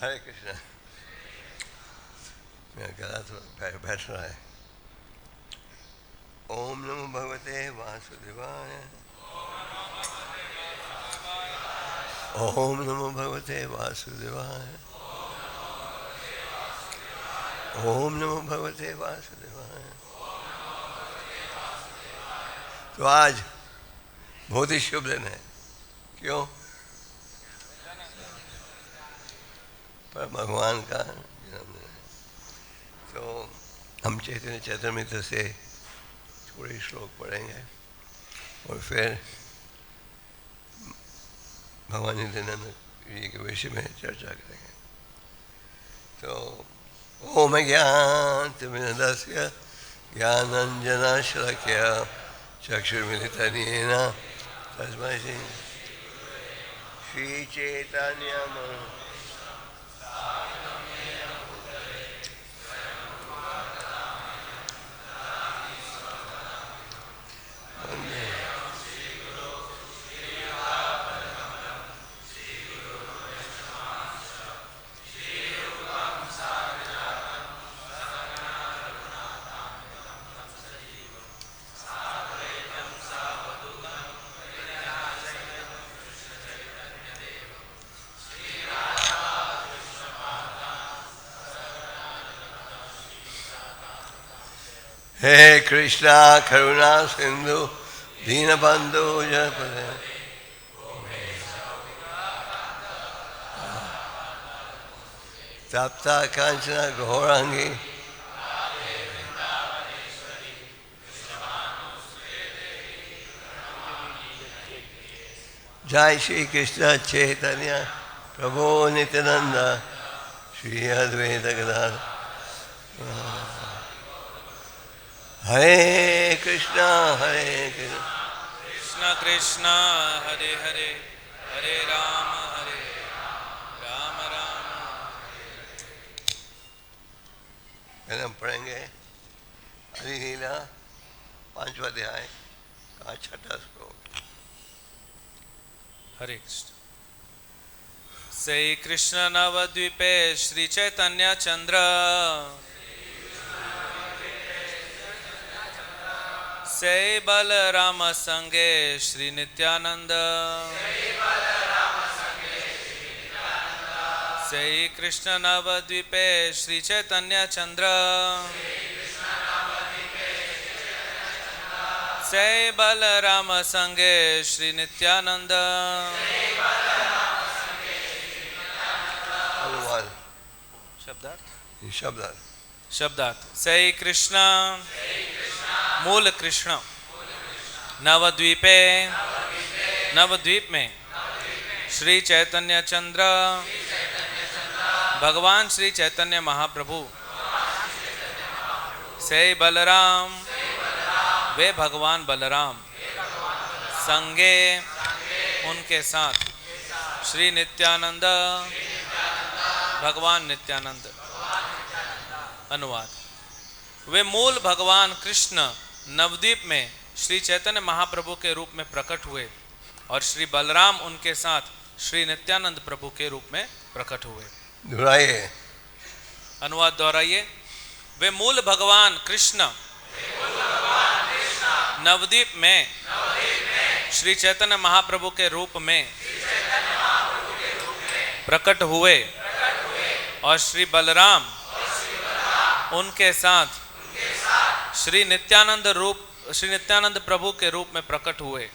हरे कृष्ण। मेरा गला थोड़ा बैठ रहा है। ओम नमो भगवते वासुदेवाय। ओम नमो भगवते वासुदेवाय। ओम नमो भगवते वासुदेवाय। तो आज बहुत ही शुभ दिन है। क्यों? पर भगवान का जन्मदिन है। तो हम चैतन्य चैतन्यमित्र से थोड़े श्लोक पढ़ेंगे और फिर भगवान नित्यानंद जी के विषय में चर्चा करेंगे। तो ओम ज्ञानतिमिरन्दस्य ज्ञानाञ्जनशलाकया चक्षुर्मिलितं तस्मै श्रीचैतन्यम् हे कृष्णा करुणा सिंधु दीनबंधु जगपते तप्ता कांचन गौरांगी जय श्री कृष्ण चैतन्य प्रभु नित्यानंद श्री अद्वैत गदाधर हरे कृष्णा कृष्ण कृष्ण हरे हरे हरे राम राम राम। पहले हम पढ़ेंगे हरि लीला 5वां अध्याय का 6वां श्लोक। हरे कृष्ण। श्री कृष्ण नवद्वीपे श्री चैतन्य चंद्र से बलराम संगे श्री नित्यानंद से कृष्ण नवद्वीपे श्री चैतन्य चंद्र से बलराम संगे श्री नित्यानंद। अनुवाद शब्दार्थ शब्दार्थ शब्दार्थ से कृष्ण मूल कृष्ण नवद्वीपे नवद्वीप में श्री चैतन्य चंद्र भगवान श्री चैतन्य महाप्रभु से बलराम वे भगवान बलराम संगे उनके साथ श्री नित्यानंद भगवान नित्यानंद। अनुवाद वे मूल भगवान कृष्ण नवद्वीप में श्री चैतन्य महाप्रभु के रूप में प्रकट हुए और श्री बलराम उनके साथ श्री नित्यानंद प्रभु के रूप में प्रकट हुए। दोहराइए। अनुवाद दोहराइए। वे मूल भगवान कृष्ण नवद्वीप में श्री चैतन्य महाप्रभु के रूप में प्रकट हुए और श्री बलराम उनके साथ श्री नित्यानंद प्रभु के रूप में प्रकट हुए।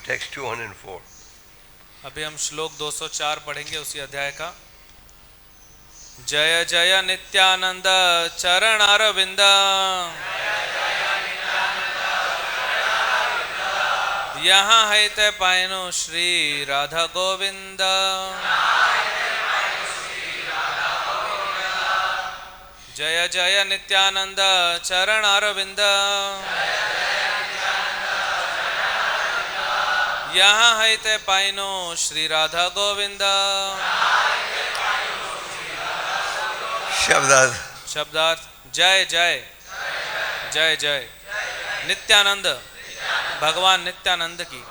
Text 204. अभी हम श्लोक 204 पढ़ेंगे उसी अध्याय का। जय जय नित्यानंद चरण अरविंद यहाँ है ते पायनो श्री राधा गोविंद। जय जय नित्यानंद चरण अरविंद यहाँ है ते पायनो श्री राधा गोविंद। शब्दार्थ शब्दार्थ जय जय जय जय नित्यानंद भगवान नित्यानंद की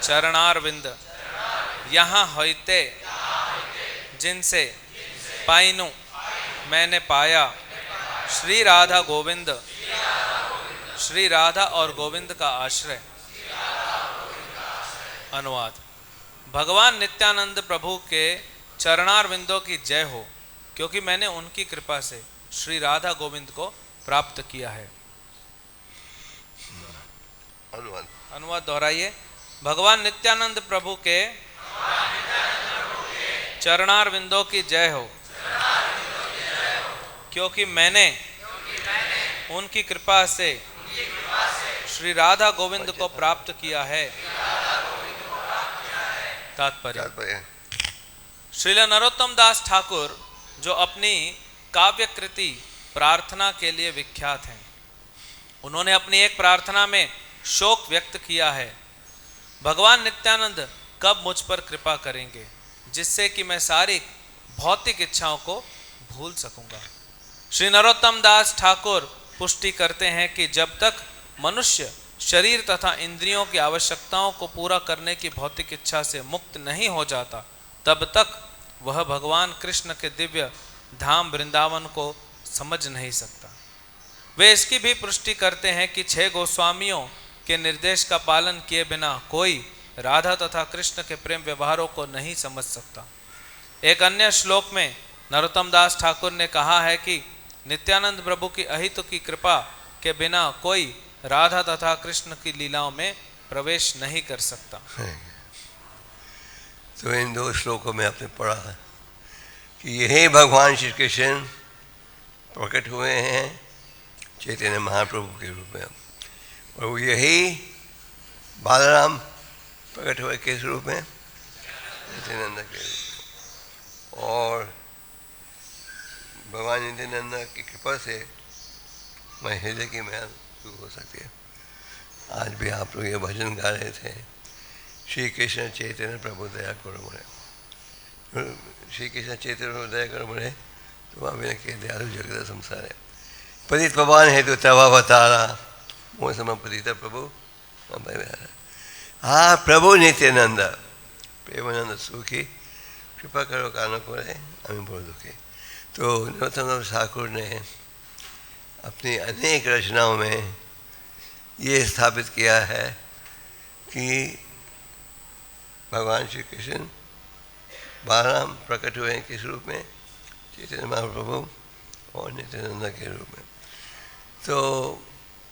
चरणारविंद यहाँ होते जिनसे पाइनु मैंने पाया श्री राधा गोविंद, श्री राधा और गोविंद का आश्रय। अनुवाद। भगवान नित्यानंद प्रभु के चरणारविंदों की जय हो, क्योंकि मैंने उनकी कृपा से श्री राधा गोविंद को प्राप्त किया है। अनुवाद दोहराइए। भगवान नित्यानंद प्रभु के चरणारविंदों की जय हो, क्योंकि मैंने उनकी कृपा से श्री राधा गोविंद को प्राप्त किया है। तात्पर्य। श्रील नरोत्तम दास ठाकुर जो अपनी काव्य कृति प्रार्थना के लिए विख्यात हैं, उन्होंने अपनी एक प्रार्थना में शोक व्यक्त किया है, भगवान नित्यानंद कब मुझ पर कृपा करेंगे जिससे कि मैं सारी भौतिक इच्छाओं को भूल सकूंगा। श्री नरोत्तम दास ठाकुर पुष्टि करते हैं कि जब तक मनुष्य शरीर तथा इंद्रियों की आवश्यकताओं को पूरा करने की भौतिक इच्छा से मुक्त नहीं हो जाता, तब तक वह भगवान कृष्ण के दिव्य धाम वृंदावन को समझ नहीं सकता। वे इसकी भी पुष्टि करते हैं कि 6 गोस्वामियों के निर्देश का पालन किए बिना कोई राधा तथा कृष्ण के प्रेम व्यवहारों को नहीं समझ सकता। एक अन्य श्लोक में नरोत्तम दास ठाकुर ने कहा है कि नित्यानंद प्रभु की अहित की कृपा के बिना कोई राधा तथा कृष्ण की लीलाओं में प्रवेश नहीं कर सकता। तो इन 2 श्लोकों में आपने पढ़ा है कि यही भगवान श्री कृष्ण प्रकट हुए हैं चैतन्य महाप्रभु के रूप में, और यही बालराम प्रकट हुए किस रूप में? नित्यानंद के रूप में। और भगवान नित्यानंद की कृपा से मैं हृदय की महल दूर हो सकती है। आज भी आप लोग ये भजन गा रहे थे, श्री कृष्ण चैतन्य प्रभु दया करो मुझे, श्री कृष्ण चैतन्य प्रभु दया करो मुझे, तो वहाँ बिना के दयालु जगत संसार है। पतित पवन हेतु तवा अवतारा मोह सम पतित प्रभु। हाँ प्रभु नित्यानंद प्रेमानंद सुखी, कृपा करो कानों को रहे हमें बोल दुखी। तो नरोत्तम ठाकुर ने अपनी अनेक रचनाओं में ये स्थापित किया है कि भगवान श्री कृष्ण बालराम प्रकट हुए हैं किस रूप में? चैतन्य महाप्रभु और नित्यानंद के रूप में। तो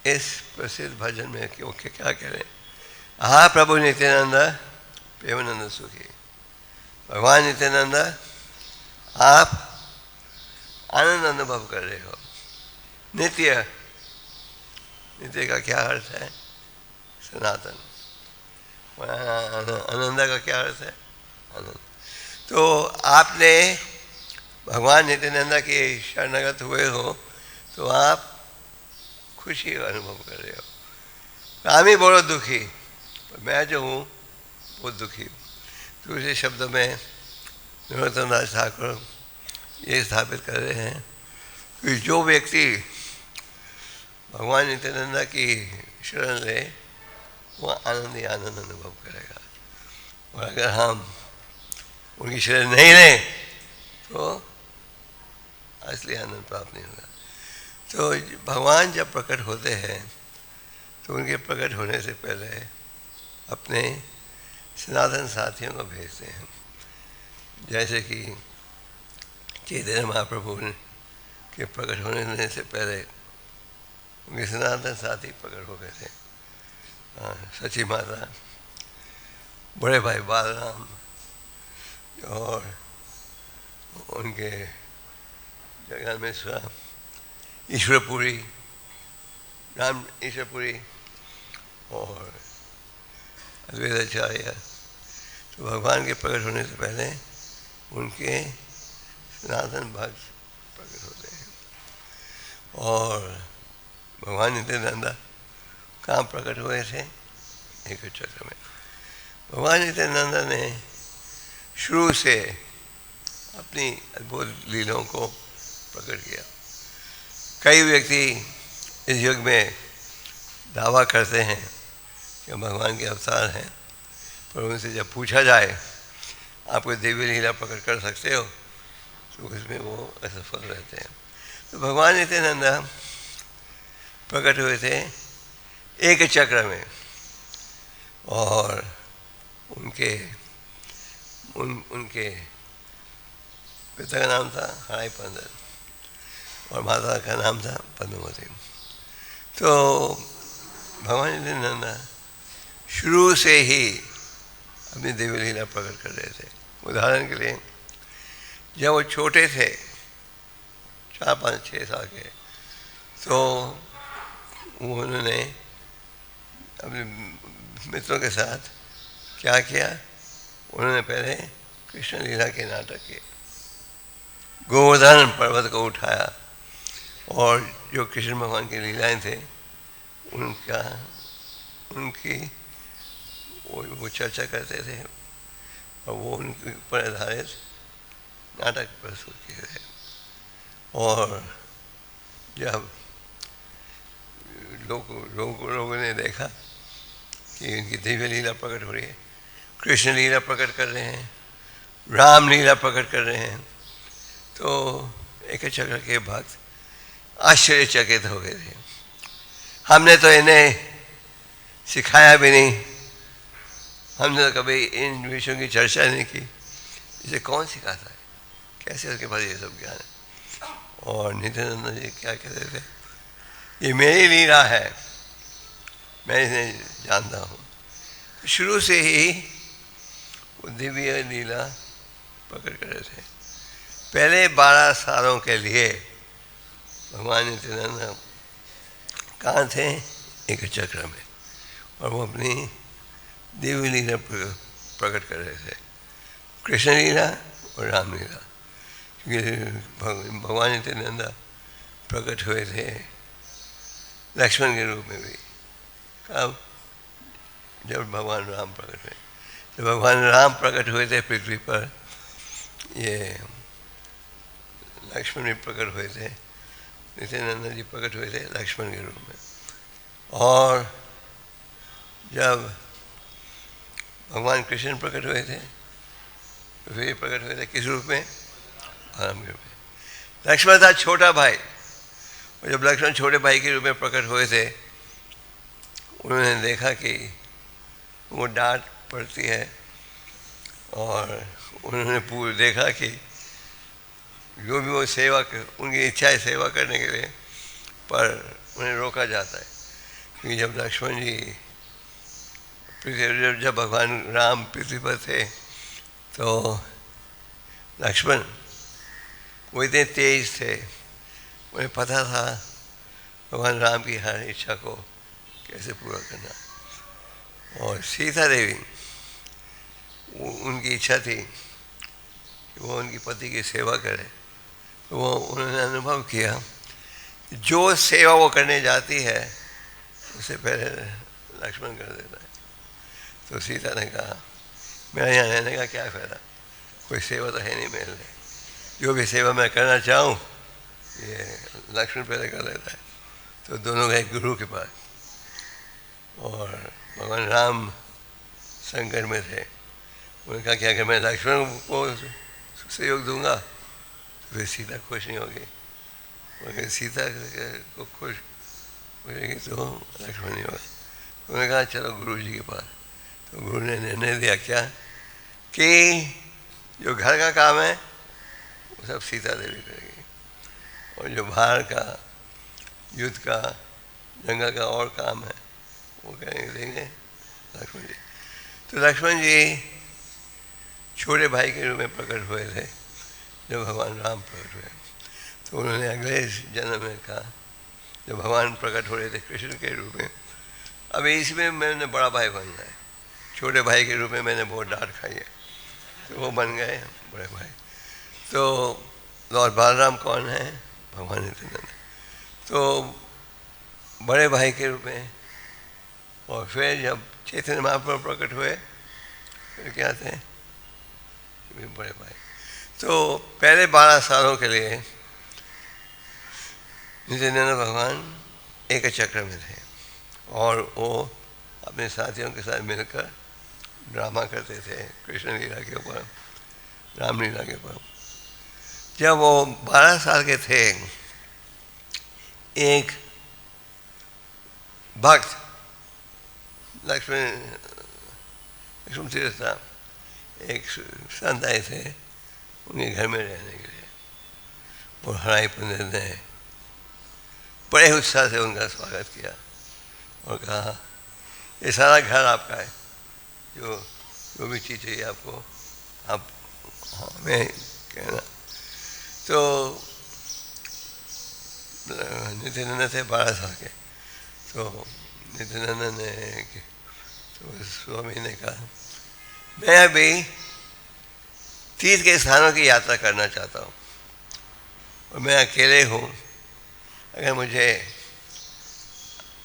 इस प्रसिद्ध भजन में क्यों क्या कह रहे हैं? हाँ प्रभु नित्यानंद प्रेमानंद सुखी, भगवान नित्यानंद आप आनंद अनुभव कर रहे हो। नित्य, नित्य का क्या अर्थ है? सनातन। आनंद का क्या अर्थ है? आनंद। तो आपने भगवान नित्यानंद के शरणागत हुए हो तो आप खुशी अनुभव कर रहे हो। हम ही बहुत दुखी, पर मैं जो हूँ बहुत दुखी हूँ। दूसरे शब्दों में नरोत्तम दास ठाकुर ये स्थापित कर रहे हैं कि जो व्यक्ति भगवान नित्यानंद की शरण ले वो आनंद ही आनंद अनुभव करेगा, और अगर हम उनकी शरण नहीं लें तो असली आनंद प्राप्त नहीं होगा। तो भगवान जब प्रकट होते हैं तो उनके प्रकट होने से पहले अपने सनातन साथियों को भेजते हैं, जैसे कि चैतन्य महाप्रभु के प्रकट होने से पहले उनके सनातन साथी प्रकट हो गए थे। सची माता, बड़े भाई बालराम और उनके जगन्नाथ ईश्वरपुरी, राम ईश्वरपुरी और अद्वैताचार्य। तो भगवान के प्रकट होने से पहले उनके सनातन भक्त प्रकट होते हैं। और भगवान नित्यानंद कहाँ प्रकट हुए थे? एक चक्र में। भगवान नित्यानंद ने शुरू से अपनी अद्भुत लीलाओं को प्रकट किया। कई व्यक्ति इस युग में दावा करते हैं कि भगवान के अवतार हैं, पर उनसे जब पूछा जाए आप कोई दिव्य लीला प्रकट कर सकते हो, तो उसमें वो असफल रहते हैं। तो भगवान नित्यानंद प्रकट हुए थे एक चक्र में, और उनके पिता का नाम था हराई पंदर और माता का नाम था पद्मावती। तो भगवान नित्यानंद शुरू से ही अपनी दिव्य लीला प्रकट कर रहे थे। उदाहरण के लिए, जब वो छोटे थे 4, 5, 6 साल के, तो उन्होंने अपने मित्रों के साथ क्या किया, उन्होंने पहले कृष्ण लीला के नाटक किए। गोवर्धन पर्वत को उठाया और जो कृष्ण भगवान की लीलाएं थे उनकी वो चर्चा करते थे, और वो उनके ऊपर आधारित नाटक प्रस्तुत किए थे। और जब लोगों ने देखा कि उनकी दिव्य लीला प्रकट हो रही है, कृष्ण लीला प्रकट कर रहे हैं, राम लीला प्रकट कर रहे हैं, तो एक चक्र के भक्त आश्चर्यचकित हो गए थे। हमने तो इन्हें सिखाया भी नहीं, हमने तो कभी इन विषयों की चर्चा नहीं की, इसे कौन सिखाता है, कैसे उसके पास ये सब ज्ञान है। और नित्यानंद जी क्या कहते थे, ये मेरी लीला है, मैं इन्हें जानता हूँ। शुरू से ही वो दिव्य लीला प्रकट कर रहे थे। पहले 12 सालों के लिए भगवान नित्यानंद कहाँ थे, एक चक्र में, और वो अपनी दिव्य लीला प्रकट कर रहे थे, कृष्ण लीला और राम लीला। क्योंकि भगवान नित्यानंद प्रकट हुए थे लक्ष्मण के रूप में भी। अब जब भगवान राम प्रकट हुए, तो भगवान राम प्रकट हुए थे पृथ्वी पर, ये लक्ष्मण भी प्रकट हुए थे, नित्यानंद जी प्रकट हुए थे लक्ष्मण के रूप में। और जब भगवान कृष्ण प्रकट हुए थे, तो वे प्रकट हुए थे किस रूप में, राम के रूप में। लक्ष्मण था छोटा भाई, और जब लक्ष्मण छोटे भाई के रूप में प्रकट हुए थे, उन्होंने देखा कि वो डांट पड़ती है, और उन्होंने देखा कि जो भी वो सेवा उनकी इच्छा है सेवा करने के लिए, पर उन्हें रोका जाता है। क्योंकि जब लक्ष्मण जी जब भगवान राम पृथ्वी पर थे, तो लक्ष्मण वो इतने तेज थे, उन्हें पता था भगवान राम की हर इच्छा को कैसे पूरा करना। और सीता देवी, उनकी इच्छा थी कि वो उनकी पति की सेवा करे, तो वो उन्होंने अनुभव किया जो सेवा वो करने जाती है उससे पहले लक्ष्मण कर देता है। तो सीता ने कहा, मेरा यहाँ रहने का क्या फ़ायदा, कोई सेवा तो है नहीं मेरे लिए, जो भी सेवा मैं करना चाहूँ ये लक्ष्मण पहले कर लेता है। तो दोनों गए गुरु के पास, और भगवान राम संकट में थे, उन्होंने कहा कि अगर मैं लक्ष्मण को सहयोग दूंगा तो फिर सीता खुश नहीं होगी, अगर सीता को खुश हो जाएगी तो लक्ष्मण नहीं होगा। उन्होंने कहा चलो गुरु जी के पास। तो गुरु ने निर्णय दिया क्या कि जो घर का काम है वो सब सीता देवी करेगी, और जो बाहर का युद्ध का जंगल का और काम है वो करेंगे लक्ष्मण जी। तो लक्ष्मण जी छोटे भाई के रूप में प्रकट हुए थे जब भगवान राम प्रकट हुए। तो उन्होंने अगले जन्म में कहा, जब भगवान प्रकट हो रहे थे कृष्ण के रूप में, अब इसमें मैंने बड़ा भाई बनना है, छोटे भाई के रूप में मैंने बहुत डांट खाई है, तो वो बन गए बड़े भाई। तो लॉर्ड बालराम कौन है, भगवान नित्यानंद। तो बड़े भाई के रूप में, और फिर जब चैतन्य महाप्रभु प्रकट हुए फिर क्या थे बड़े भाई। तो पहले 12 सालों के लिए नित्यानंद भगवान एक चक्र में थे, और वो अपने साथियों के साथ मिलकर ड्रामा करते थे कृष्ण लीला के ऊपर, रामलीला के ऊपर। जब वो 12 साल के थे, एक भक्त लक्ष्मण तीर्थ था, एक संत आए थे उनके घर में रहने के लिए, और हराई पंडित ने बड़े उत्साह से उनका स्वागत किया और कहा ये सारा घर आपका है, जो भी चीज़ चाहिए आपको आप हमें कहना। तो नित्यानंद थे 12 साल के, तो नित्यानंद ने तो स्वामी ने कहा मैं अभी तीर्थ के स्थानों की यात्रा करना चाहता हूँ और मैं अकेले हूँ, अगर मुझे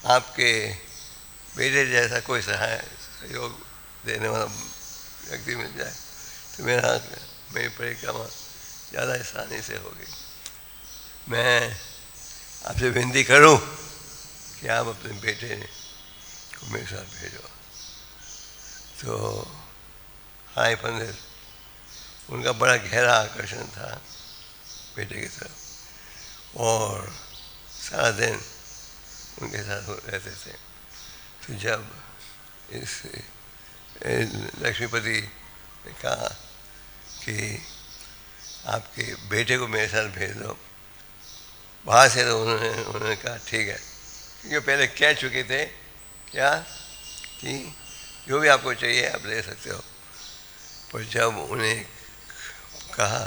आपके बेटे जैसा कोई सहयोग देने वाला व्यक्ति मिल जाए तो मेरी परिक्रमा ज़्यादा आसानी से होगी। मैं आपसे विनती करूं कि आप अपने बेटे को मेरे साथ भेजो। तो हाय पंडित, उनका बड़ा गहरा आकर्षण था बेटे की तरफ और सारा दिन उनके साथ रहते थे। तो जब इस लक्ष्मीपति ने कहा कि आपके बेटे को मेरे साथ भेज दो बाहर से, तो उन्होंने कहा ठीक है, क्योंकि पहले कह चुके थे क्या कि जो भी आपको चाहिए आप ले सकते हो। पर जब उन्हें कहा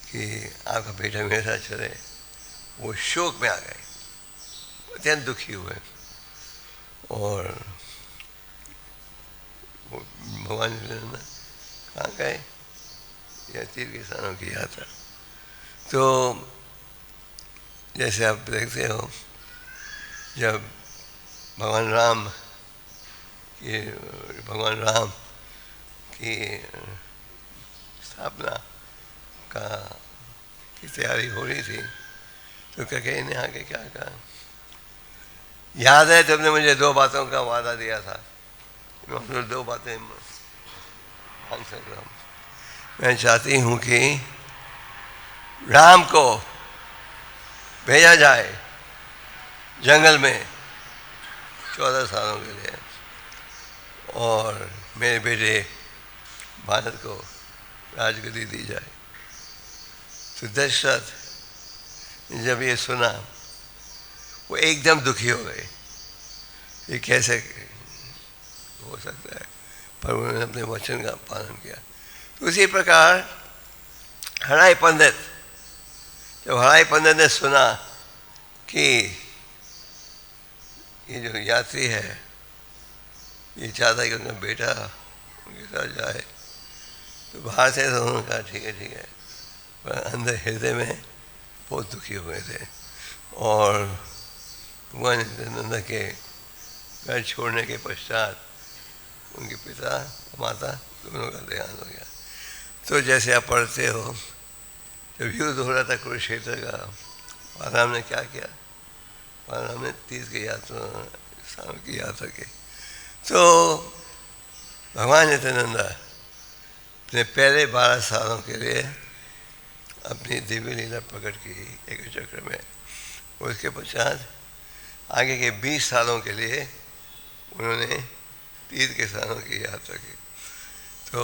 कि आपका बेटा मेरे साथ चले, वो शोक में आ गए, अत्यंत दुखी हुए और वो भगवान कहाँ गए, या तीर्थ के स्थानों की यात्रा। तो जैसे आप देखते हो जब भगवान राम की स्थापना की तैयारी हो रही थी, तो कहीं ने आके क्या कहा, याद है तुमने मुझे 2 बातों का वादा दिया था, मैं 2 बातें मान सकता हूँ। मैं चाहती हूँ कि राम को भेजा जाए जंगल में 14 सालों के लिए और मेरे बेटे भारत को राजगद्दी दी जाए। तो दशरथ जब ये सुना वो एकदम दुखी हो गए, ये कैसे हो सकता है, पर उन्होंने अपने वचन का पालन किया। तो उसी प्रकार हराई पंडित, जब हराई पंडित ने सुना कि ये जो यात्री है ये चाहता है कि उनका बेटा उनके साथ जाए, तो बाहर से तो उन्होंने कहा ठीक है, पर अंदर हृदय में बहुत दुखी हुए थे और भगवान नित्यानंद के घर छोड़ने के पश्चात उनके पिता माता दोनों का देहांत हो गया। तो जैसे आप पढ़ते हो जब युद्ध हो रहा था कुरुक्षेत्र का, राम ने क्या किया, राम ने तीर्थ की यात्रा स्थानों की यात्रा की। तो भगवान नित्यानंद अपने पहले 12 सालों के लिए अपनी दिव्य लीला प्रकट की एक चक्र में, उसके पश्चात आगे के 20 सालों के लिए उन्होंने तीर्थ के स्थानों की यात्रा की। तो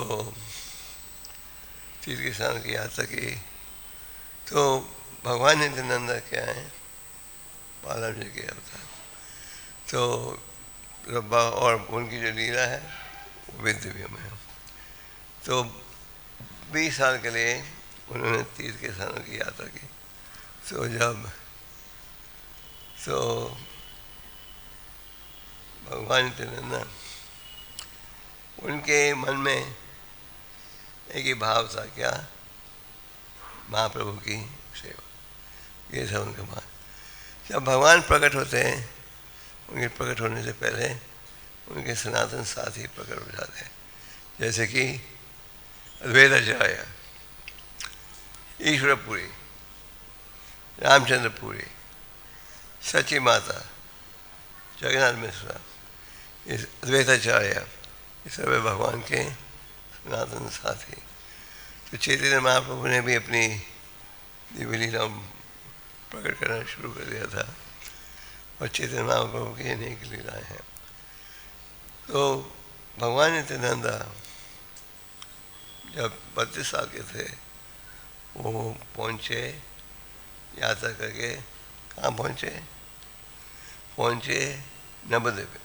तीर्थ के स्थानों की यात्रा की तो भगवान नित्यानंद क्या है, बालाजी जी के अवतार। तो रब्बा और उनकी जो लीला है वो भी दिव्य में है। तो 20 साल के लिए उन्होंने तीर्थ के स्थानों की यात्रा की। तो भगवान नित्यानंद उनके मन में एक ही भाव था, क्या, महाप्रभु की सेवा, ये था उनका भाव। जब भगवान प्रकट होते हैं, उनके प्रकट होने से पहले उनके सनातन साथी प्रकट हो जाते हैं, जैसे कि अद्वैताचार्य, ईश्वरपुरी, रामचंद्रपुरी, सची माता, जगन्नाथ मिश्रा, इस अद्वैताचार्य ये सब है भगवान के सनातन साथी। तो चैतन्य महाप्रभु ने भी अपनी दिव्य लीला प्रकट करना शुरू कर दिया था और चैतन्य महाप्रभु की अनेक लीलाएँ हैं। तो भगवान नित्यानंद जब 32 साल के थे वो पहुँचे यात्रा करके, कहाँ पहुँचे नवद्वीप में।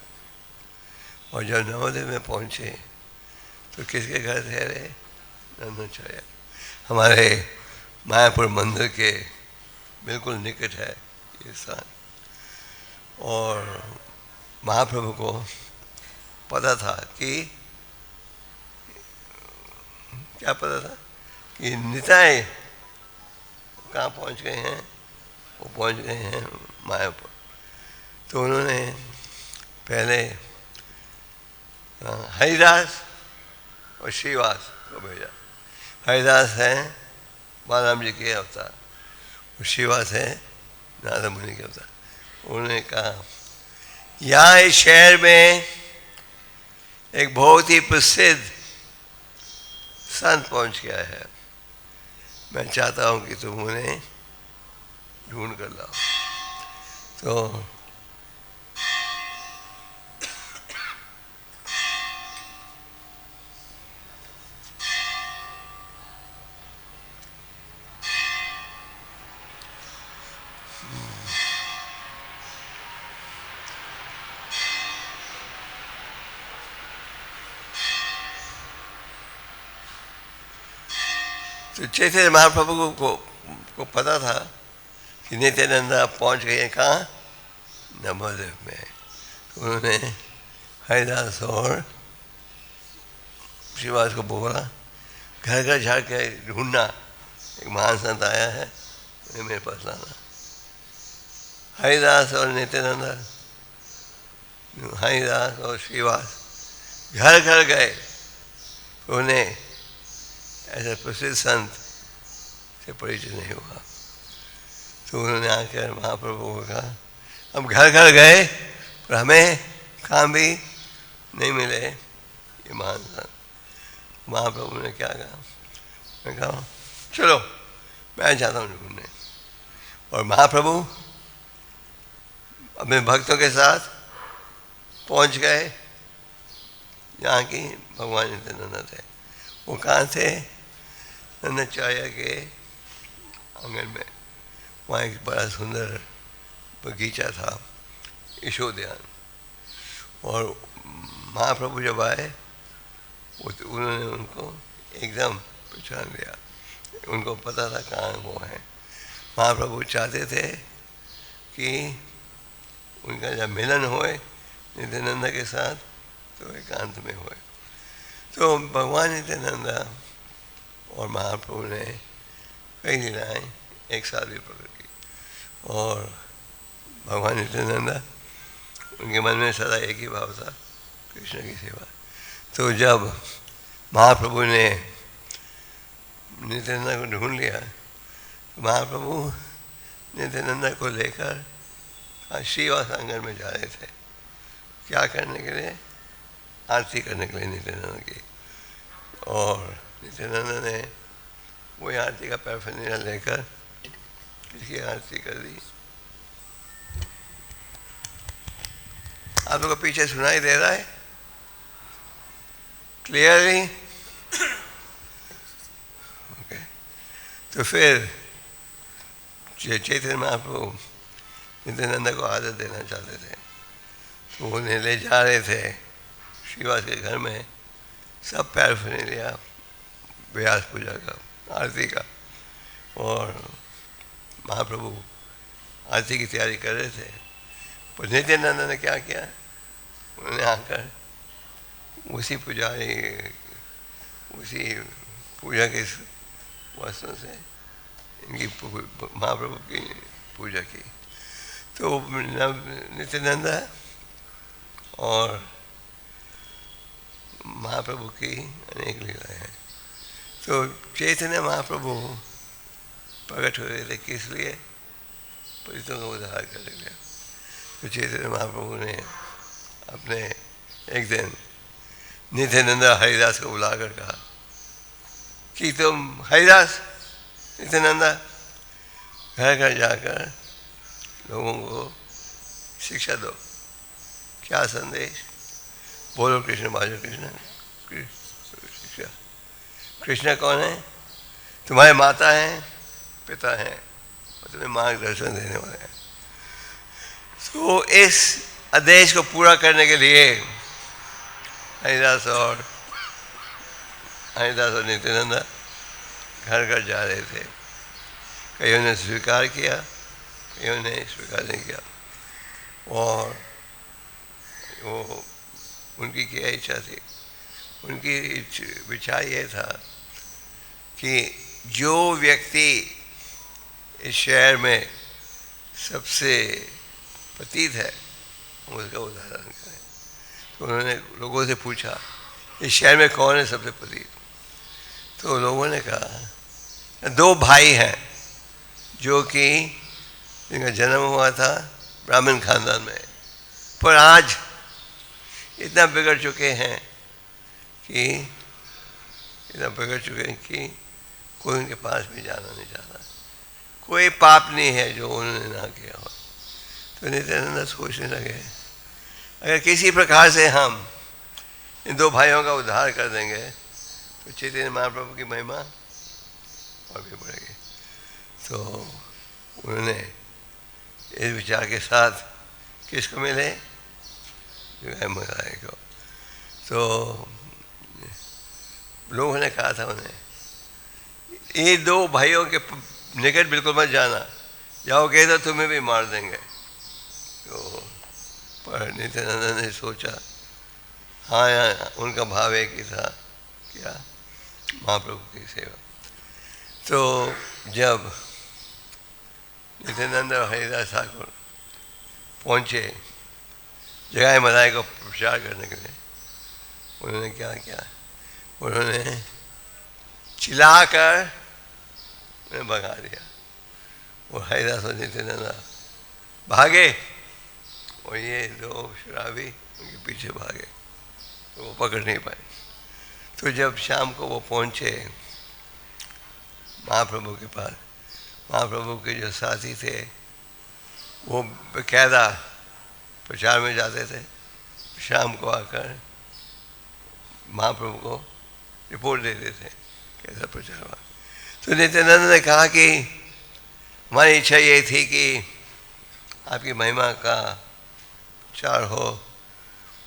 और जब नवद्वीप में पहुँचे तो किसके घर ठहरे? नंदाचार्य। हमारे मायापुर मंदिर के बिल्कुल निकट है ये स्थान। और महाप्रभु को पता था कि क्या पता था कि निताई कहाँ पहुँच गए हैं? वो पहुँच गए हैं मायापुर। तो उन्होंने पहले हरिदास और श्रीवास को भेजा। हरिदास हैं बालाराम जी के अवतार और श्रीवास है नारद मुनि के अवतार। उन्होंने कहा यहाँ इस शहर में एक बहुत ही प्रसिद्ध संत पहुँच गया है, मैं चाहता हूँ कि तुम उन्हें ढूंढ कर लाओ। तो चैतन्य महाप्रभु को पता था कि नित्यानंद पहुंच गए हैं कहाँ? नवद्वीप में। तो उन्होंने हरिदास और श्रीवास को बोला घर घर झाड़ के ढूंढना, एक महान संत आया है उन्हें मेरे पास लाना। हरिदास और नित्यानंद, हरिदास और श्रीवास घर घर गए, उन्हें ऐसा प्रसिद्ध संत से परिचय नहीं हुआ। तो उन्होंने आकर महाप्रभु को कहा हम घर घर गए पर हमें कहाँ भी नहीं मिले ये महान संत। महाप्रभु ने क्या कहा? मैं कहा चलो मैं जाता हूँ ढूंढने। और महाप्रभु अपने भक्तों के साथ पहुँच गए जहाँ की भगवान नित्यानंद थे। वो कहाँ थे? नंदाचार्य के आंगन में। वहाँ एक बड़ा सुंदर बगीचा था, यशोद्यान। और महाप्रभु जब आए उन्होंने उनको एकदम पहचान लिया, उनको पता था कहाँ वो हैं। महाप्रभु चाहते थे कि उनका जब मिलन होए नित्यानंद के साथ तो एकांत में होए। तो भगवान नित्यानंद और महाप्रभु ने कई लीलाएँ एक साथ भी प्रकट की। और भगवान नित्यानंद उनके मन में सदा एक ही भाव था, कृष्ण की सेवा। तो जब महाप्रभु ने नित्यानंद को ढूंढ लिया तो महाप्रभु नित्यानंद को लेकर श्रीवास आंगन में जा रहे थे। क्या करने के लिए? आरती करने के लिए नित्यानंद की। और नित्यानंद ने वही आरती का पैरफेरनालिया लेकर किसकी आरती कर दी? आप लोग को पीछे सुनाई दे रहा है क्लियरली? ओके। तो फिर चैतन्य महाप्रभु नित्यानंद को आदत देना चाहते थे, तो उन्हें ले जा रहे थे श्रीवास के घर में सब पैरफेरनालिया व्यास पूजा का, आरती का। और महाप्रभु आरती की तैयारी कर रहे थे। पर नित्यानंद ने क्या किया? उन्होंने आकर उसी पूजा के वस्त्रों से इनकी महाप्रभु की पूजा की। तो नित्यानंद और महाप्रभु की अनेक लीलाएँ हैं। तो चैतन्य महाप्रभु प्रकट हुए थे किस लिए? पतितों का उद्धार करने के लिए। तो चैतन्य महाप्रभु ने अपने एक दिन नित्यानंद हरिदास को बुलाकर कहा कि तुम हरिदास नित्यानंद घर घर जाकर लोगों को शिक्षा दो। क्या संदेश? बोलो कृष्ण बाजो कृष्ण। शिक्षा। कृष्ण कौन है? तुम्हारे माता हैं, पिता हैं और तुम्हें मार्गदर्शन देने वाले हैं। तो इस आदेश को पूरा करने के लिए हरिदास और नित्यानंद घर घर जा रहे थे। कईयों ने स्वीकार किया, कईयों ने स्वीकार नहीं किया। और वो उनकी क्या इच्छा थी? उनकी विचार ये था कि जो व्यक्ति इस शहर में सबसे पतित है उसका उदाहरण करें। तो उन्होंने लोगों से पूछा इस शहर में कौन है सबसे पतित? तो लोगों ने कहा 2 भाई हैं जो कि जिनका जन्म हुआ था ब्राह्मण खानदान में, पर आज इतना बिगड़ चुके हैं कि कोई उनके पास भी जाना नहीं चाहता। कोई पाप नहीं है जो उन्होंने ना किया हो। तो नित्यानंद सोचने लगे अगर किसी प्रकार से हम इन 2 भाइयों का उद्धार कर देंगे तो चैतन्य महाप्रभु की महिमा और भी बढ़ेगी। तो उन्होंने इस विचार के साथ किसको मिले? को। तो लोगों ने कहा था उन्हें ये 2 भाइयों के निकट बिल्कुल मत जाना, जाओगे तो तुम्हें भी मार देंगे। तो पर नित्यानंद ने सोचा हाँ उनका भाव एक ही था, क्या? महाप्रभु की सेवा। तो जब नित्यानंद और हरिदास ठाकुर पहुँचे जगाए मदाई को प्रचार करने के लिए, उन्होंने क्या किया? उन्होंने चिल्लाकर उन्हें भगा दिया और हरिदास और नित्यानंद भागे और ये 2 शराबी उनके पीछे भागे तो वो पकड़ नहीं पाए। तो जब शाम को वो पहुँचे महाप्रभु के पास, महाप्रभु के जो साथी थे वो बेकायदा प्रचार में जाते थे, शाम को आकर महाप्रभु को रिपोर्ट देते थे कैसा प्रचार हुआ। तो नित्यानंद ने कहा कि हमारी इच्छा ये थी कि आपकी महिमा का प्रचार हो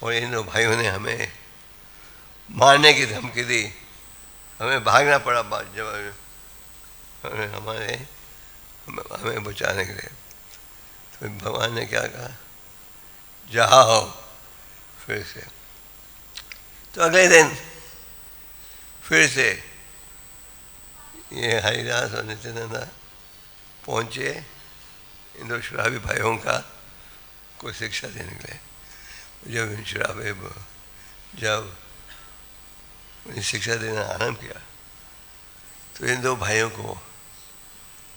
और इन 2 भाइयों ने हमें मारने की धमकी दी, हमें भागना पड़ा जब हमें बचाने के लिए। तो भगवान ने क्या कहा? जाओ फिर से। तो अगले दिन फिर से ये हरिदास और नित्यानंद पहुँचे इन 2 शराबी भाइयों का कोई शिक्षा देने के लिए। जब इन शराबी जब उन्हें शिक्षा देना आरंभ किया तो इन 2 भाइयों को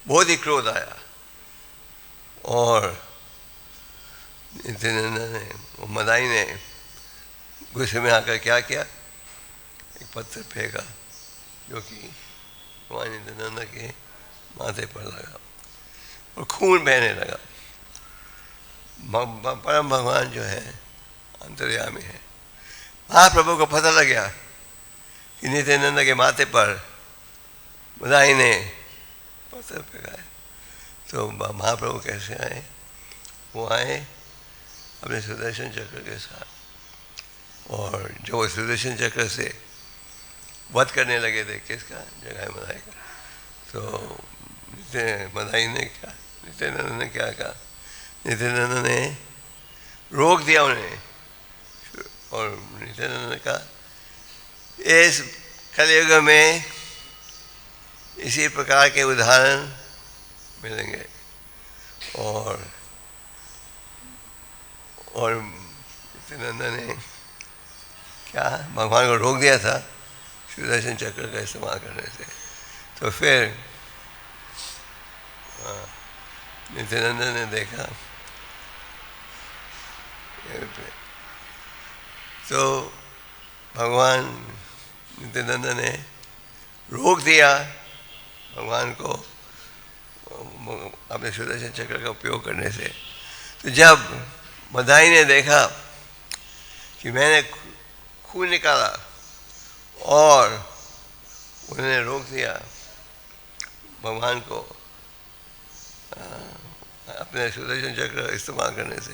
बहुत ही क्रोध आया और नित्यानंद ने मदाई ने गुस्से में आकर क्या किया? एक पत्थर फेंका जो कि वहाँ नित्यानंद के माथे पर लगा और खून बहने लगा। परम भगवान जो है अंतर्यामी है। महाप्रभु को पता लग गया कि नित्यानंद के माथे पर मदाई ने पत्थर फेंका है। तो महाप्रभु कैसे आए? वो आए अपने सुदर्शन चक्र के साथ और जो सुदर्शन चक्र से वध करने लगे थे किसका? जगाए मदाई का। तो मदाई ने क्या, नित्यानंद ने क्या कहा? नित्यानंद ने रोक दिया उन्हें और नित्यानंद ने कहा इस कलयुग में इसी प्रकार के उदाहरण मिलेंगे। और नित्यानंद ने क्या भगवान को रोक दिया था सुदर्शन चक्र का इस्तेमाल करने से। तो फिर नित्यानंद ने देखा तो भगवान नित्यानंद ने रोक दिया भगवान को अपने सुदर्शन चक्र का उपयोग करने से। तो जब मदाई ने देखा कि मैंने खून निकाला और उन्होंने रोक दिया भगवान को अपने सुदर्शन चक्र इस्तेमाल करने से,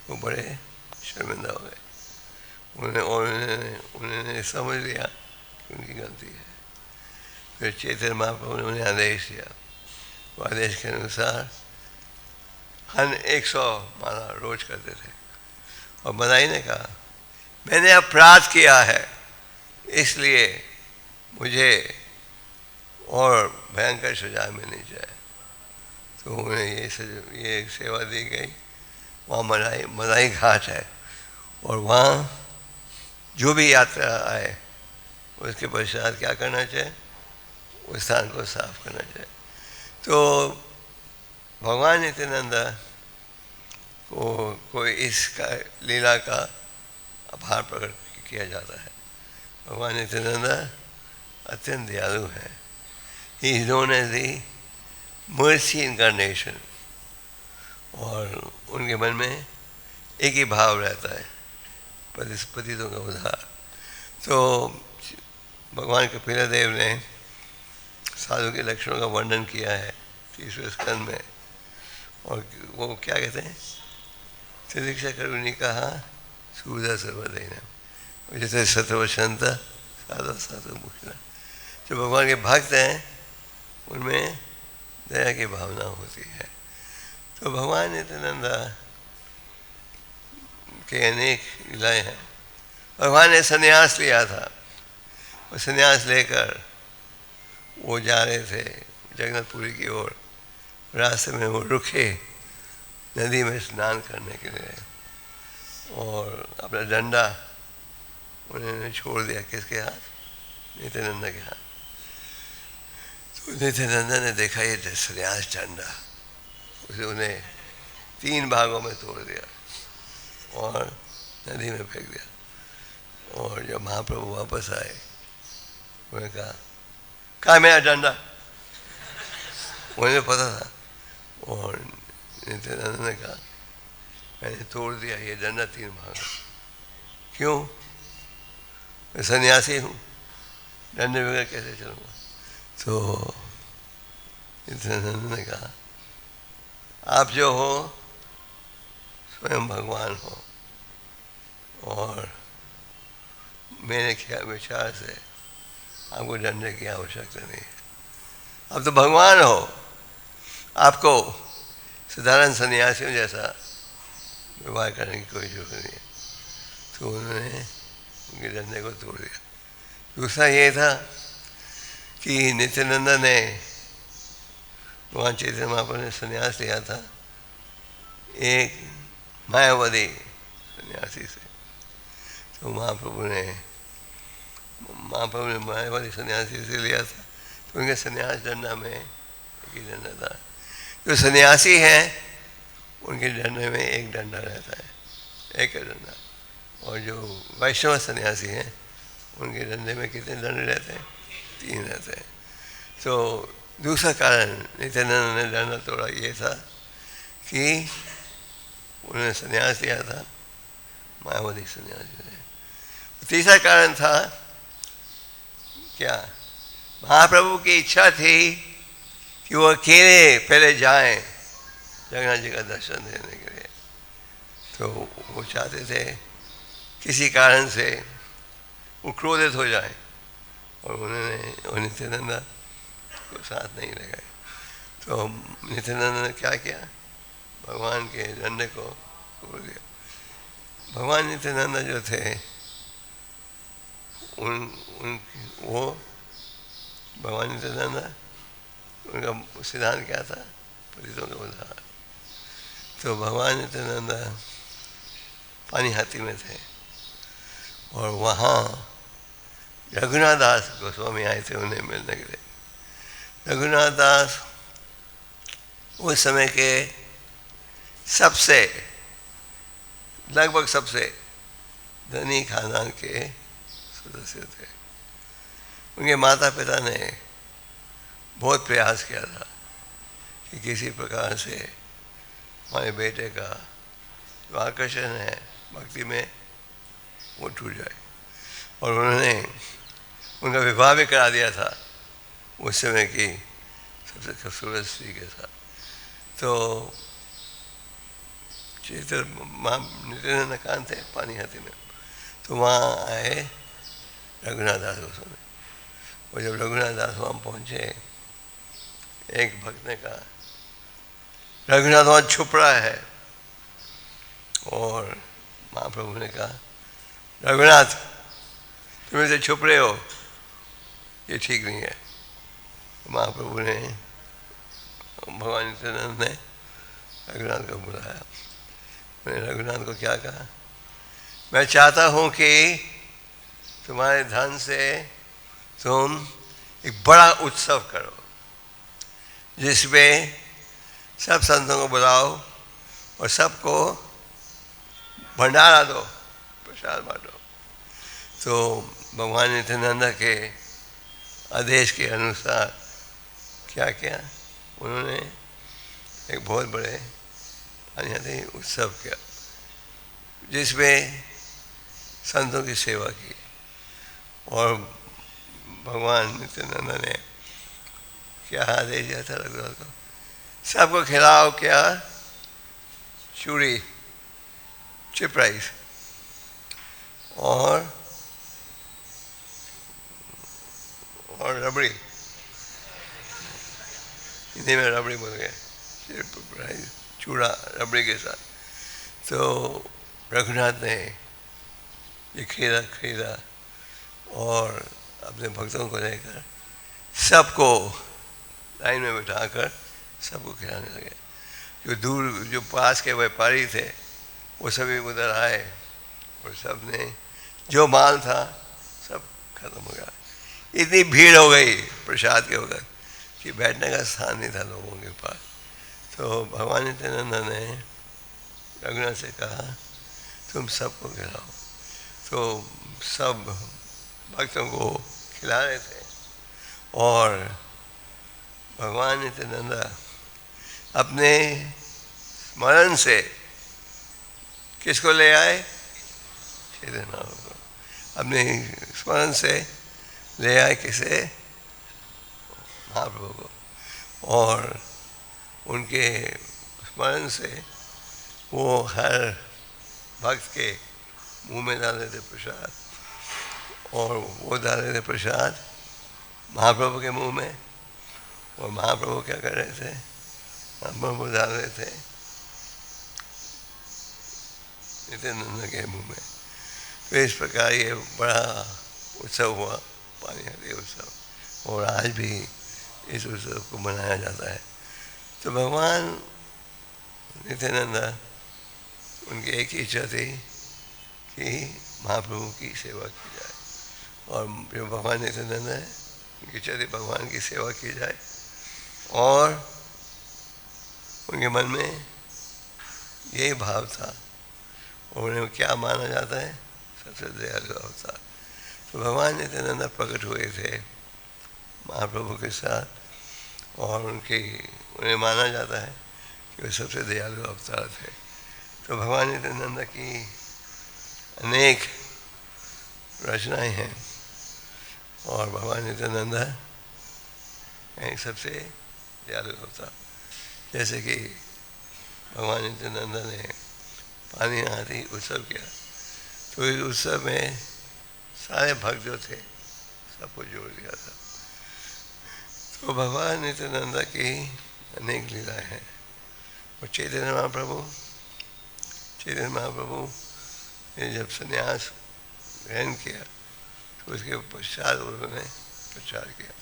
वो बड़े शर्मिंदा हो गए। उन्होंने समझ लिया कि उनकी गलती है। फिर चैतन्य महाप्रभु ने उन्हें आदेश दिया। वो आदेश के अनुसार हन 100 माला रोज करते थे। और मदाई ने कहा मैंने अपराध किया है, इसलिए मुझे और भयंकर सजा मिलनी चाहिए। तो उन्हें ये सेवा दी गई। वहाँ मदाई घाट है और वहाँ जो भी यात्रा आए उसके पश्चात क्या करना चाहिए, उस स्थान को साफ करना चाहिए। तो भगवान नित्यानंद को इस लीला का आभार प्रकट किया जाता है। भगवान नित्यानंद अत्यंत दयालु है। He is known as the mercy incarnation. और उनके मन में एक ही भाव रहता है, पतितों का उद्धार। तो भगवान कपिल देव ने साधु के लक्षणों का वर्णन किया है 30वें स्कंद में। और वो क्या कहते हैं, तिदीक्षा करुणी कहा सुविधा सर्वदेना, जैसे सतवसंत साधु साधु मुखिला। जो भगवान के भक्त हैं उनमें दया की भावना होती है। तो भगवान नित्यानंद के अनेक लीलाएँ हैं। भगवान ने संन्यास लिया था और संन्यास लेकर वो जा रहे थे जगन्नाथपुरी की ओर। रास्ते में वो रुके नदी में स्नान करने के लिए और अपना डंडा उन्होंने छोड़ दिया। किसके हाथ? नित्यानंद के हाथ। तो नित्यानंद ने देखा ये संन्यास डंडा, उसे उन्हें 3 भागों में तोड़ दिया और नदी में फेंक दिया। और जब महाप्रभु वापस आए उन्होंने कहा मेरा डंडा? उन्हें पता था। और नित्यानंद ने कहा मैंने तोड़ दिया ये डंडा 3 भाग। क्यों? मैं सन्यासी हूँ, डंडे बगैर कैसे चलूँगा? तो नित्यानंद ने कहा आप जो हो स्वयं भगवान हो और मेरे विचार से आपको डंडे की आवश्यकता नहीं है। आप तो भगवान हो, आपको साधारण सन्यासियों जैसा व्यवहार करने की कोई जरूरत नहीं है। तो उन्होंने उनके डंडे को तोड़ दिया। दूसरा ये था कि नित्यानंद ने भगवान चैतन्य महाप्रभु ने संन्यास लिया था एक मायावादी सन्यासी से। तो महाप्रभु ने मायावादी सन्यासी से लिया था। तो उनके सन्यास डंडा में एक ही डंडा था। जो सन्यासी हैं उनके डंडे में एक डंडा रहता है, एक डंडा। और जो वैष्णव सन्यासी हैं उनके डंडे में कितने डंडे रहते हैं? 3 रहते हैं। तो दूसरा कारण नित्यानंद ने डंडा तोड़ा ये था कि उन्होंने संन्यास लिया था मायावादी सन्यासी ने। तीसरा कारण था क्या? महाप्रभु की इच्छा थी कि वो अकेले पहले जाएं जगन्नाथ जी का दर्शन देने के लिए। तो वो चाहते थे किसी कारण से वो क्रोधित हो जाए और उन्होंने नित्यानंद को साथ नहीं लगाए। तो नित्यानंद ने क्या किया? भगवान के डंडे को तोड़ दिया। भगवान नित्यानंद जो थे वो भगवान नित्यानंद उनका सिद्धांत क्या था? पतितों का उद्धार। तो भगवान नित्यानंद पानीहाटी में थे और वहाँ रघुनाथ दास गोस्वामी आए थे उन्हें मिलने के लिए। रघुनाथ दास उस समय के लगभग सबसे धनी खानदान के सदस्य थे। उनके माता पिता ने बहुत प्रयास किया था कि किसी प्रकार से हमारे बेटे का जो आकर्षण है भक्ति में वो टूट जाए, और उन्होंने उनका विवाह भी करा दिया था उस समय की सबसे खूबसूरत स्त्री के साथ। तो चेतर नित्यानंद कान थे पानीहाटी में, तो वहाँ आए रघुनाथ दास गोस्वामी। और जब रघुनाथ दास वहाँ पहुँचे, एक भक्त ने कहा रघुनाथ वहाँ छुप रहा है, और महाप्रभु ने कहा रघुनाथ तुम इसे छुप रहे हो, ये ठीक नहीं है। महाप्रभु ने भगवान नित्यानंद ने रघुनाथ को बुलाया। मैंने रघुनाथ को क्या कहा, मैं चाहता हूँ कि तुम्हारे धन से तुम एक बड़ा उत्सव करो जिसमें सब संतों को बुलाओ और सबको भंडारा दो, प्रसाद बांटो। तो भगवान नित्यानंद के आदेश के अनुसार क्या किया, उन्होंने एक बहुत बड़े पानीहाटी उत्सव किया जिसमें संतों की सेवा की। और भगवान नित्यानंद ने क्या आदेश दिया था रघुनाथ को, सबको खिलाओ क्या, चूड़ी, चिप राइस और रबड़ी, हिंदी में रबड़ी बोल गए, चिप राइस चूड़ा रबड़ी के साथ। तो रघुनाथ ने ये खरीदा और अपने भक्तों को लेकर सबको लाइन में बिठाकर सबको खिलाने लगे। जो पास के व्यापारी थे वो सभी उधर आए और सब ने जो माल था सब खत्म हो गया। इतनी भीड़ हो गई प्रसाद के वक्त कि बैठने का स्थान नहीं था लोगों के पास। तो भगवान नित्यानंद ने रघुनाथ से कहा तुम सबको खिलाओ। तो सब भक्तों को खिला रहे थे और भगवान नित्यानंद अपने स्मरण से किसको ले आए, चैतन्य महाप्रभु को अपने स्मरण से ले आए, किसे, महाप्रभु को। और उनके स्मरण से वो हर भक्त के मुंह में डाल देते प्रसाद, और वो डाल देते प्रसाद महाप्रभु के मुंह में, और महाप्रभु क्या कर रहे थे, महाप्रभु डाल रहे थे नित्यानंद के मुंह में। तो इस प्रकार ये बड़ा उत्सव हुआ, पानीहाटी उत्सव, और आज भी इस उत्सव को मनाया जाता है। तो भगवान नित्यानंद उनकी एक ही इच्छा थी कि महाप्रभु की सेवा की जाए, और जो भगवान नित्यानंद है उनकी इच्छा थी भगवान की सेवा की जाए, और उनके मन में यही भाव था। उन्हें क्या माना जाता है, सबसे दयालु अवतार। तो भगवान नित्यानंद प्रकट हुए थे महाप्रभु के साथ, और उन्हें माना जाता है कि वे सबसे दयालु अवतार थे। तो भगवान नित्यानंद की अनेक रचनाएं हैं, और भगवान नित्यानंद एक सबसे दयालु अवतार। जैसे कि भगवान नित्यानंद ने पानीहाटी उत्सव किया, तो इस उत्सव में सारे भक्त जो थे सबको जोड़ दिया था। तो भगवान नित्यानंद की अनेक लीलाएं हैं। और चैतन्य महाप्रभु ने जब संन्यास ग्रहण किया तो उसके पश्चात उन्होंने प्रचार किया।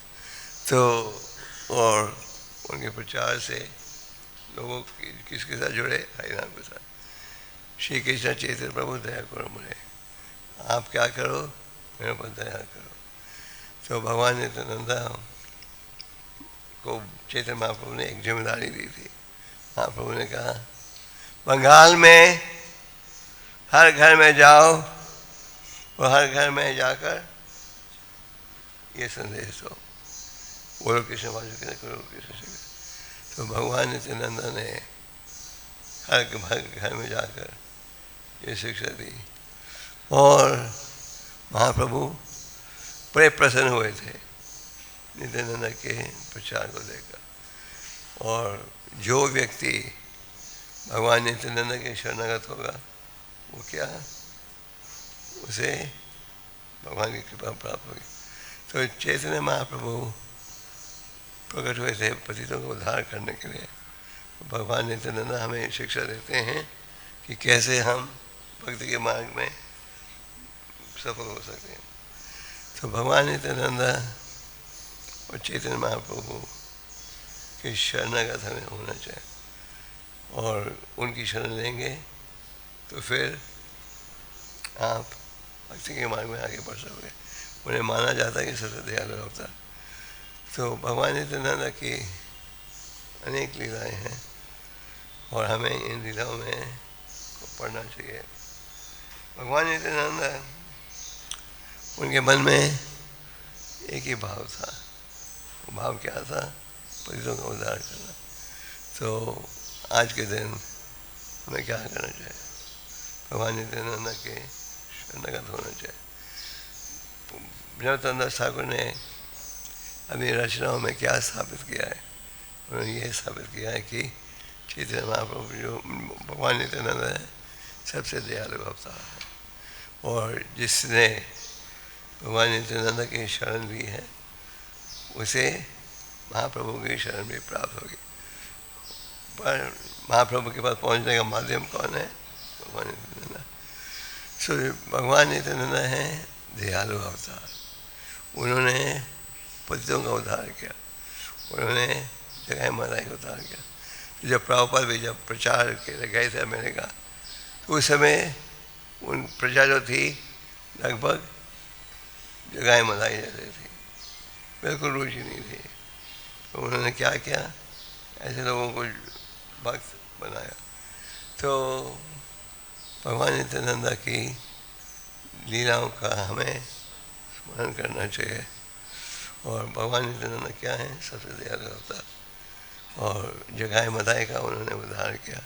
तो और उनके प्रचार से लोगों किसके साथ जुड़े, हरिनाम के साथ। श्री कृष्ण चैतन्य प्रभु दया करो मुझे, आप क्या करो, मेरे पर दया करो। तो भगवान नित्यानंद को चैतन्य महाप्रभु ने एक जिम्मेदारी दी थी। महाप्रभु ने कहा बंगाल में हर घर में जाओ और हर घर में जाकर ये संदेश दो, बोलो कृष्ण वासुदेव करो कृष्ण से। तो भगवान नित्यानंद ने हर घर में जाकर ये शिक्षा दी और महाप्रभु बड़े प्रसन्न हुए थे नित्यानंद के प्रचार को लेकर। और जो व्यक्ति भगवान नित्यानंद के शरणागत होगा वो क्या, उसे भगवान की कृपा प्राप्त होगी। तो चैतन्य महाप्रभु प्रकट हुए थे पतितों को उद्धार करने के लिए। भगवान नित्यानंद हमें शिक्षा देते हैं कि कैसे हम भक्ति के मार्ग में सफल हो सकते हैं। तो भगवान नित्यानंद और चैतन्य महाप्रभु के शरणागत हमें होना चाहिए और उनकी शरण लेंगे तो फिर आप भक्ति के मार्ग में आगे बढ़ सकोगे। उन्हें माना जाता है कि सबसे दयालु अवतार। तो भगवान नित्यानंद की अनेक लीलाएं हैं और हमें इन लीलाओं में पढ़ना चाहिए। भगवान नित्यानंद उनके मन में एक ही भाव था, वो भाव क्या था, पतितों का उद्धार करना। तो आज के दिन हमें क्या करना चाहिए, भगवान नित्यानंद के शरणागत होना चाहिए। विनोद ठाकुर ने अपनी रचनाओं में क्या स्थापित किया है, उन्होंने ये स्थापित किया है कि चैतन्य महाप्रभु जो भगवान नित्यानंद है सबसे दयालु अवतार है और जिसने भगवान नित्यानंद की शरण ली है उसे महाप्रभु की शरण भी प्राप्त होगी। पर महाप्रभु के पास पहुंचने का माध्यम कौन है, भगवान नित्यानंद। सो भगवान नित्यानंद है दयालु अवतार। उन्होंने पतितों का उद्धार किया, उन्होंने जगह माता का उद्धार किया। तो जब प्रभुपाद भी जब प्रचार के लिए गए थे अमेरिका तो उस समय उन प्रजा जो थी लगभग जगह मदाई जैसे थी, बिल्कुल रुचि नहीं थी। तो उन्होंने क्या किया, ऐसे लोगों को भक्त बनाया। तो भगवान नित्यानंद की लीलाओं का हमें स्मरण करना चाहिए। और भगवान नित्यानंद क्या है, सबसे दयालु अवतार। और जगाए मदाई का उन्होंने उद्धार किया।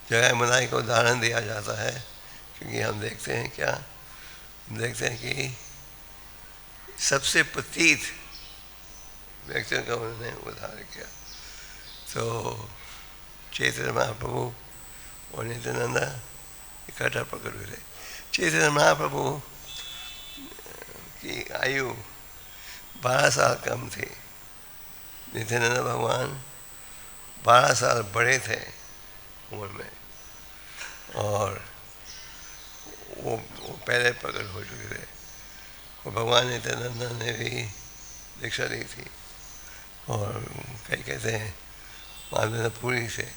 जगाए मदाई को उदाहरण दिया जाता है क्योंकि हम देखते हैं क्या, हम देखते हैं कि सबसे पतित व्यक्तियों का उन्होंने उद्धार किया। तो चैतन्य महाप्रभु और नित्यानंद इकट्ठा प्रकट हुए थे। चैतन्य महाप्रभु की आयु 12 साल कम थी, नित्यानंद भगवान 12 साल बड़े थे उम्र में और वो पहले प्रकट हो चुके थे। और भगवान नित्यानंद ने भी दीक्षा ली थी और कई कहते हैं पूरी से।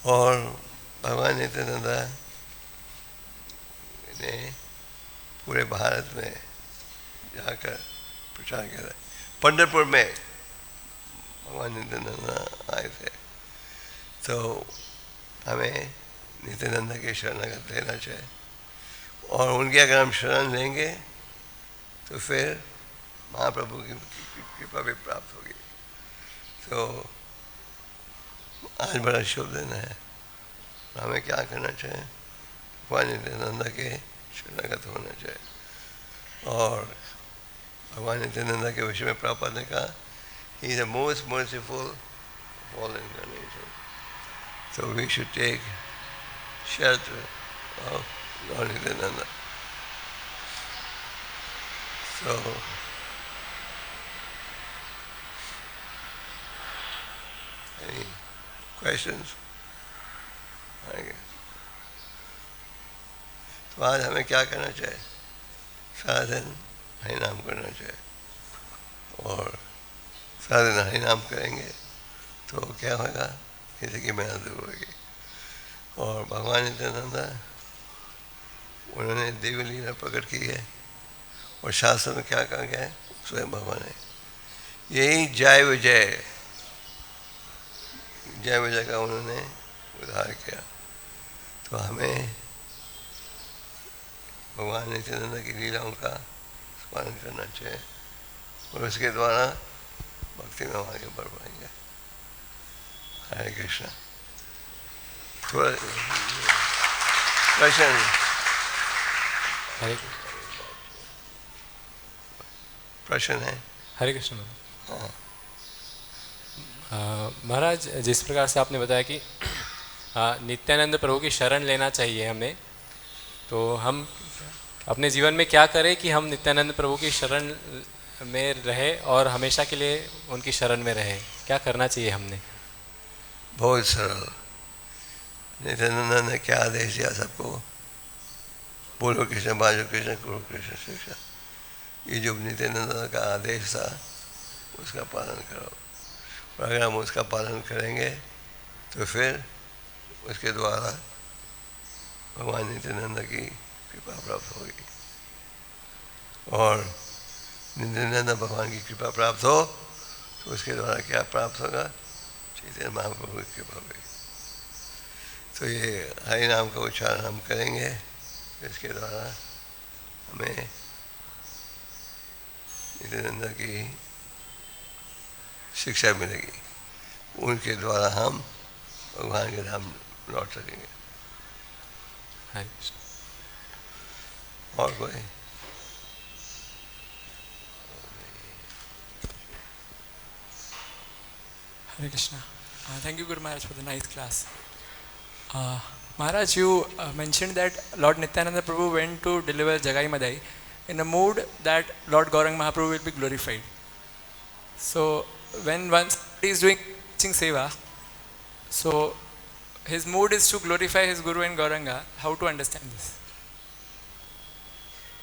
और भगवान नित्यानंद ने पूरे भारत में जाकर प्रचार किया था। पंढरपुर में भगवान नित्यानंद आए थे। तो हमें नित्यानंद के शरणागत लेना चाहिए और उनके अगर हम शरण लेंगे तो फिर महाप्रभु की कृपा भी प्राप्त होगी। तो आज बड़ा शुभ दिन है, हमें क्या करना चाहिए, भगवान नित्यानंद के शरणागत होना चाहिए। और भगवान नित्यानंद के विषय में प्रभुपाद ने कहा, he is the most merciful of all incarnations. So we should take shelter of Lord Nityananda. So any questions? तो आज हमें क्या करना चाहिए, सारा दिन हरि नाम करना चाहिए। और सारा दिन हरि नाम करेंगे तो क्या होगा, किसी की मेहनत दूर होगी। और भगवान नित्यानंद उन्होंने देवी लीला प्रकट की है और शास्त्र में क्या कहा गया है, स्वयं भगवान है। यही जय विजय, जय विजय का उन्होंने उद्धार किया। तो हमें भगवान नित्यानंद की लीलाओं का स्मरण करना चाहिए और उसके द्वारा भक्ति में हम आगे बढ़ पाएंगे। हरे कृष्णा। थोड़ा प्रश्न हरे प्रश्न है? हरे कृष्ण। हाँ। महाराज, जिस प्रकार से आपने बताया कि नित्यानंद प्रभु की शरण लेना चाहिए हमें, तो हम अपने जीवन में क्या करें कि हम नित्यानंद प्रभु की शरण में रहे और हमेशा के लिए उनकी शरण में रहे? क्या करना चाहिए हमने? बहुत सरल। नित्यानंद ने क्या आदेश दिया सबको? बोलो कृष्ण, बाजो कृष्ण, करो कृष्ण शिक्षा। ये जो नित्यानंद का आदेश था उसका पालन करो। और अगर हम उसका पालन करेंगे तो फिर उसके द्वारा भगवान नित्यानंद की कृपा प्राप्त होगी। और नित्यानंद भगवान की कृपा प्राप्त हो तो उसके द्वारा क्या प्राप्त होगा? चैतन्य महाप्रभु की कृपा होगी। तो ये हरि नाम का उच्चारण हम करेंगे, इसके द्वारा हमें नित्यानंद की शिक्षा मिलेगी। उनके द्वारा हम भगवान के धाम लौट सकेंगे। हरे कृष्ण। और कोई? Hare Krishna. Thank you, Guru Maharaj, for the nice class. Maharaj, you mentioned that Lord Nityananda Prabhu went to deliver Jagai Madai in a mood that Lord Gaurang Mahaprabhu will be glorified. So, when one is doing teaching seva, so his mood is to glorify his Guru and Gauranga. How to understand this?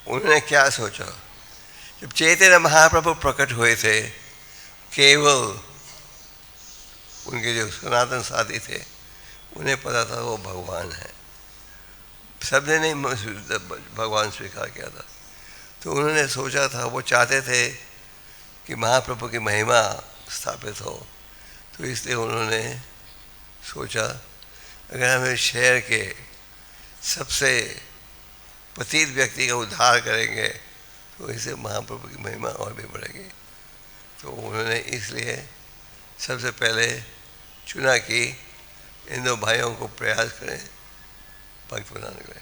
उन्होंने क्या सोचा? जब चैतन्य महाप्रभु प्रकट हुए थे, केवल उनके जो सनातन साथी थे उन्हें पता था वो भगवान है। सबने नहीं भगवान स्वीकार किया था। तो उन्होंने सोचा था, वो चाहते थे कि महाप्रभु की महिमा स्थापित हो। तो इसलिए उन्होंने सोचा अगर हमें शहर के सबसे पतित व्यक्ति का उद्धार करेंगे तो इससे महाप्रभु की महिमा और भी बढ़ेगी। तो उन्होंने इसलिए सबसे पहले चुना कि इन दो भाइयों को प्रयास करें भक्त बनाने के लिए।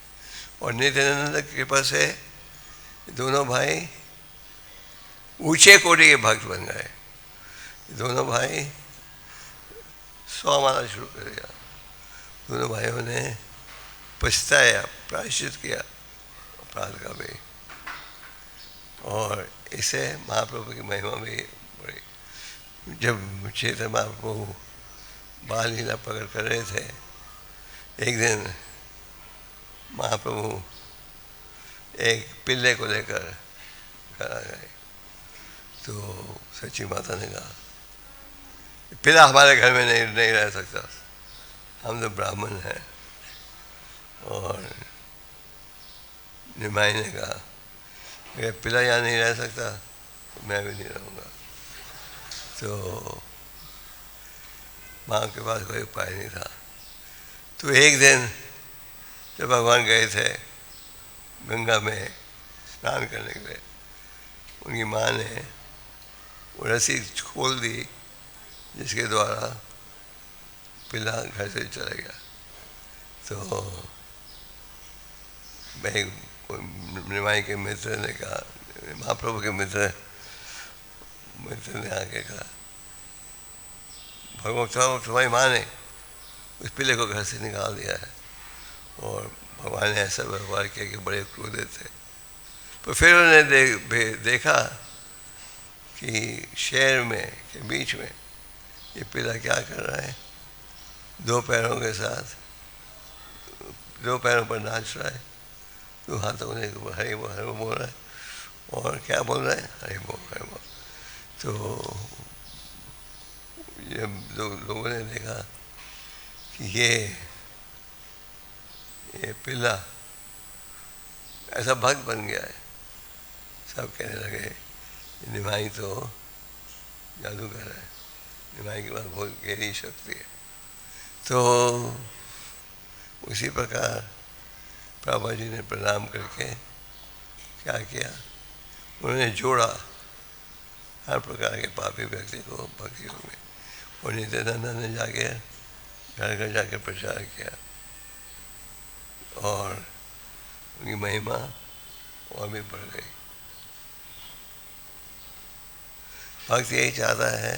और नित्यानंद की कृपा से दोनों भाई ऊंचे कोटि के भक्त बन गए। दोनों भाई 100 माला शुरू कर दिया। दोनों भाइयों ने पछताया, प्रायश्चित किया अपराध का भी, और इससे महाप्रभु की महिमा भी बढ़ी। जब चैतन्य महाप्रभु बाल लीला प्रकट कर रहे थे, एक दिन महाप्रभु एक पिल्ले को लेकर घर आ गए। तो सच्ची माता ने कहा, पिल्ला हमारे घर में नहीं रह सकता, हम तो ब्राह्मण हैं। और निमाई ने कहा, अगर पिल्ला यहाँ नहीं रह सकता तो मैं भी नहीं रहूँगा। तो माँ के पास कोई उपाय नहीं था। तो एक दिन जब भगवान गए थे गंगा में स्नान करने के लिए, उनकी माँ ने वो रस्सी खोल दी जिसके द्वारा पिल्ला घर से चला गया। तो निमाई के मित्र ने कहा, महाप्रभु के मित्र ने आके कहा, भगवान तुम्हारी माँ ने उस पिल्ले को घर से निकाल दिया है। और भगवान ने ऐसा व्यवहार किया कि बड़े क्रोधित थे। तो फिर उन्होंने देखा कि शहर में के बीच में ये पिल्ला क्या कर रहा है, दो पैरों के साथ दो पैरों पर नाच रहा है, दो हाथों ने हरे बोल बोल रहा है। और क्या बोल रहा है? हरे बोल हरे बोल। तो जब लोगों ने देखा कि ये पिल्ला ऐसा भक्त बन गया है, सब कहने लगे निमाई तो जादूगर है, निमाई के पास बहुत गहरी शक्ति है। तो उसी प्रकार प्रभा जी ने प्रणाम करके क्या किया, उन्होंने जोड़ा हर प्रकार के पापी व्यक्ति को भक्ति योग में। और नित्यानंद ने जाके घर घर जाके प्रचार किया और उनकी महिमा और भी बढ़ गई। भक्त यही चाहता है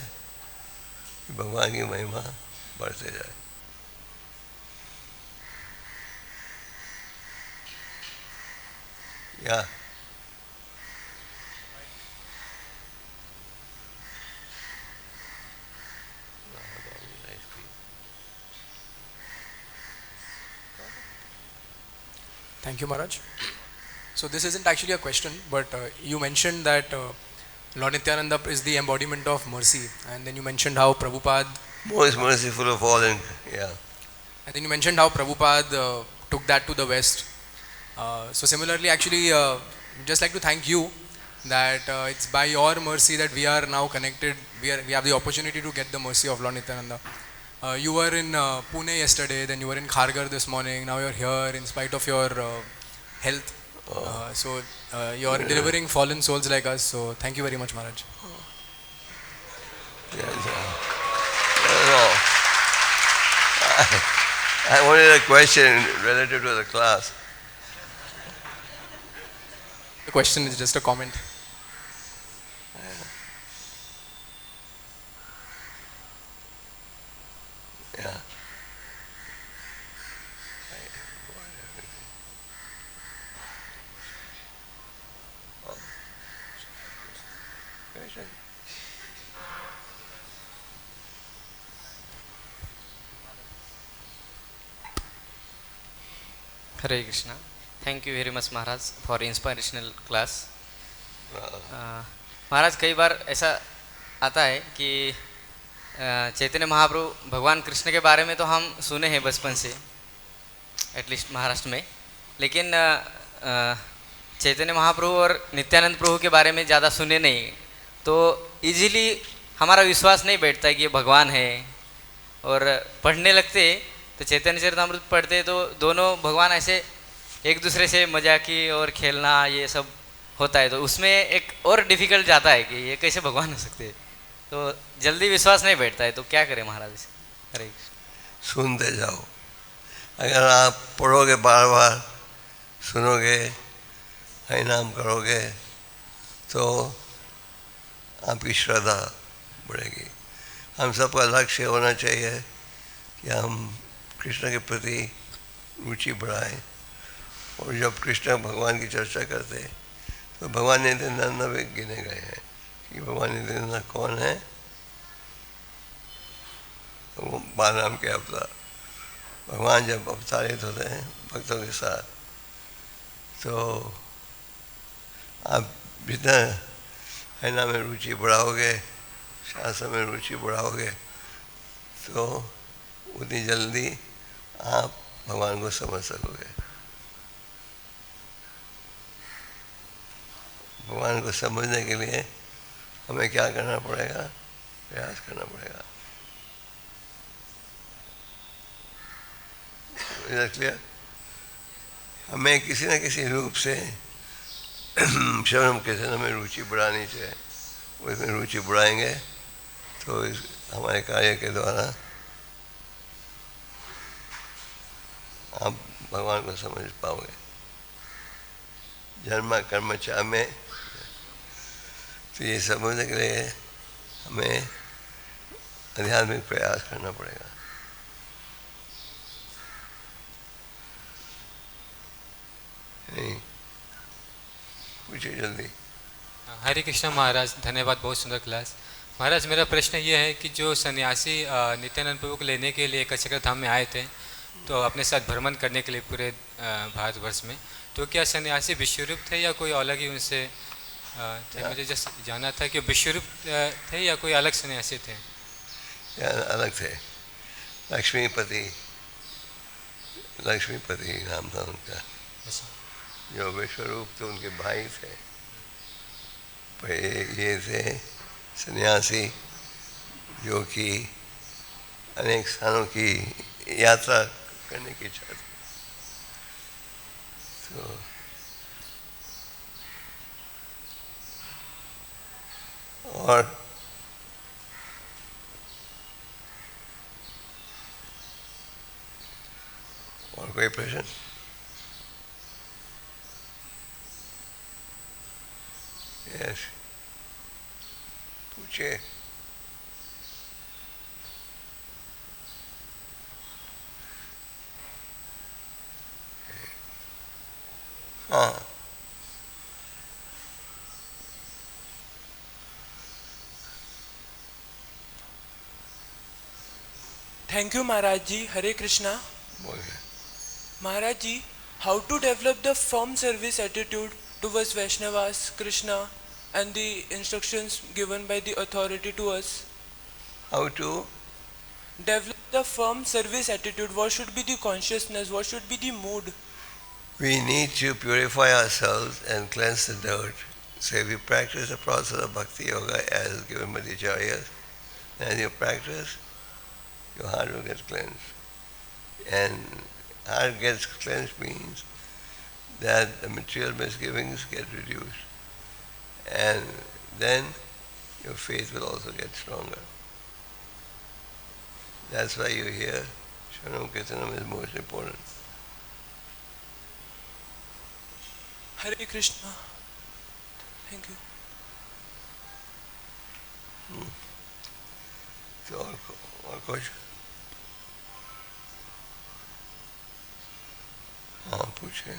कि भगवान की महिमा बढ़ते जाए। या Thank you, Maharaj. So this isn't actually a question, but you mentioned that Lord Nityananda is the embodiment of mercy, and then you mentioned how Prabhupada, most merciful of all, and yeah, and then you mentioned how Prabhupada took that to the West. So similarly, actually, just like to thank you that it's by your mercy that we are now connected. We have the opportunity to get the mercy of Lord Nityananda. You were in Pune yesterday, then you were in Kharghar this morning, now you're here in spite of your health. So you're delivering fallen souls like us, so thank you very much, Maharaj. yes, no. I wanted a question relative to the class. The question is just a comment. Yeah. Hare Krishna. Thank you very much Maharaj for inspirational class. महाराज कई बार ऐसा आता है कि चैतन्य महाप्रभु भगवान कृष्ण के बारे में तो हम सुने हैं बचपन से, एटलीस्ट महाराष्ट्र में, लेकिन चैतन्य महाप्रभु और नित्यानंद प्रभु के बारे में ज़्यादा सुने नहीं, तो इजीली हमारा विश्वास नहीं बैठता है कि ये भगवान है। और पढ़ने लगते तो चैतन्य चरितामृत पढ़ते तो दोनों भगवान ऐसे एक दूसरे से मजाकी और खेलना ये सब होता है, तो उसमें एक और डिफ़िकल्ट जाता है कि ये कैसे भगवान हो सकते हैं, तो जल्दी विश्वास नहीं बैठता है, तो क्या करें महाराज इसे? हरे सुनते जाओ। अगर आप पढ़ोगे, बार बार सुनोगे, हरिनाम करोगे, तो आपकी श्रद्धा बढ़ेगी। हम सबका लक्ष्य होना चाहिए कि हम कृष्ण के प्रति रुचि बढ़ाएं। और जब कृष्ण भगवान की चर्चा करते तो भगवान नित्यानंद भी गिने गए हैं कि भगवान नित्यानंद कौन है। तो वो बालराम के अवतार, भगवान जब अवतारित होते हैं भक्तों के साथ, तो आप जितना हरिनाम में रुचि बढ़ाओगे, शास्त्र में रुचि बढ़ाओगे, तो उतनी जल्दी आप भगवान को समझ सकोगे। भगवान को समझने के लिए हमें क्या करना पड़ेगा? प्रयास करना पड़ेगा। क्लियर? हमें किसी न किसी रूप से श्रवण कीर्तन में रुचि बढ़ानी चाहिए। उसमें रुचि बढ़ाएंगे तो हमारे कार्य के द्वारा आप भगवान को समझ पाओगे। जन्म कर्म च में, तो ये समझने के लिए हमें आध्यात्मिक प्रयास करना पड़ेगा। नहीं पूछिए जल्दी। हरे कृष्ण महाराज, धन्यवाद, बहुत सुंदर क्लास। महाराज मेरा प्रश्न ये है कि जो सन्यासी नित्यानंद प्रभु को लेने के लिए कच्छकर धाम में आए थे, तो अपने साथ भ्रमण करने के लिए पूरे भारतवर्ष में, तो क्या सन्यासी विश्वरूप थे या कोई अलग ही उनसे थे? मुझे जस्ट जाना था कि विश्वरूप थे या कोई अलग सन्यासी थे? अलग थे। लक्ष्मीपति नाम था उनका। जो विश्वरूप तो उनके भाई थे, पर ये थे सन्यासी जो कि अनेक स्थानों की यात्रा करने की इच्छा थी। तो और कोई प्रश्न? यस, पूछिए। हाँ, Thank you, Maharaj ji. Hare Krishna. बोलिए। Maharaj ji, how to develop the firm service attitude towards Vaishnavas, Krishna, and the instructions given by the authority to us? How to? Develop the firm service attitude. What should be the consciousness? What should be the mood? We need to purify ourselves and cleanse the dirt. So if you practice the process of Bhakti Yoga as given by the Acharyas, and you practice, your heart will get cleansed. And heart gets cleansed means that the material misgivings get reduced. And then your faith will also get stronger. That's why you hear Shranam Kirtanam is most important. Hare Krishna. Thank you. तो और कुछ? हाँ, पूछे।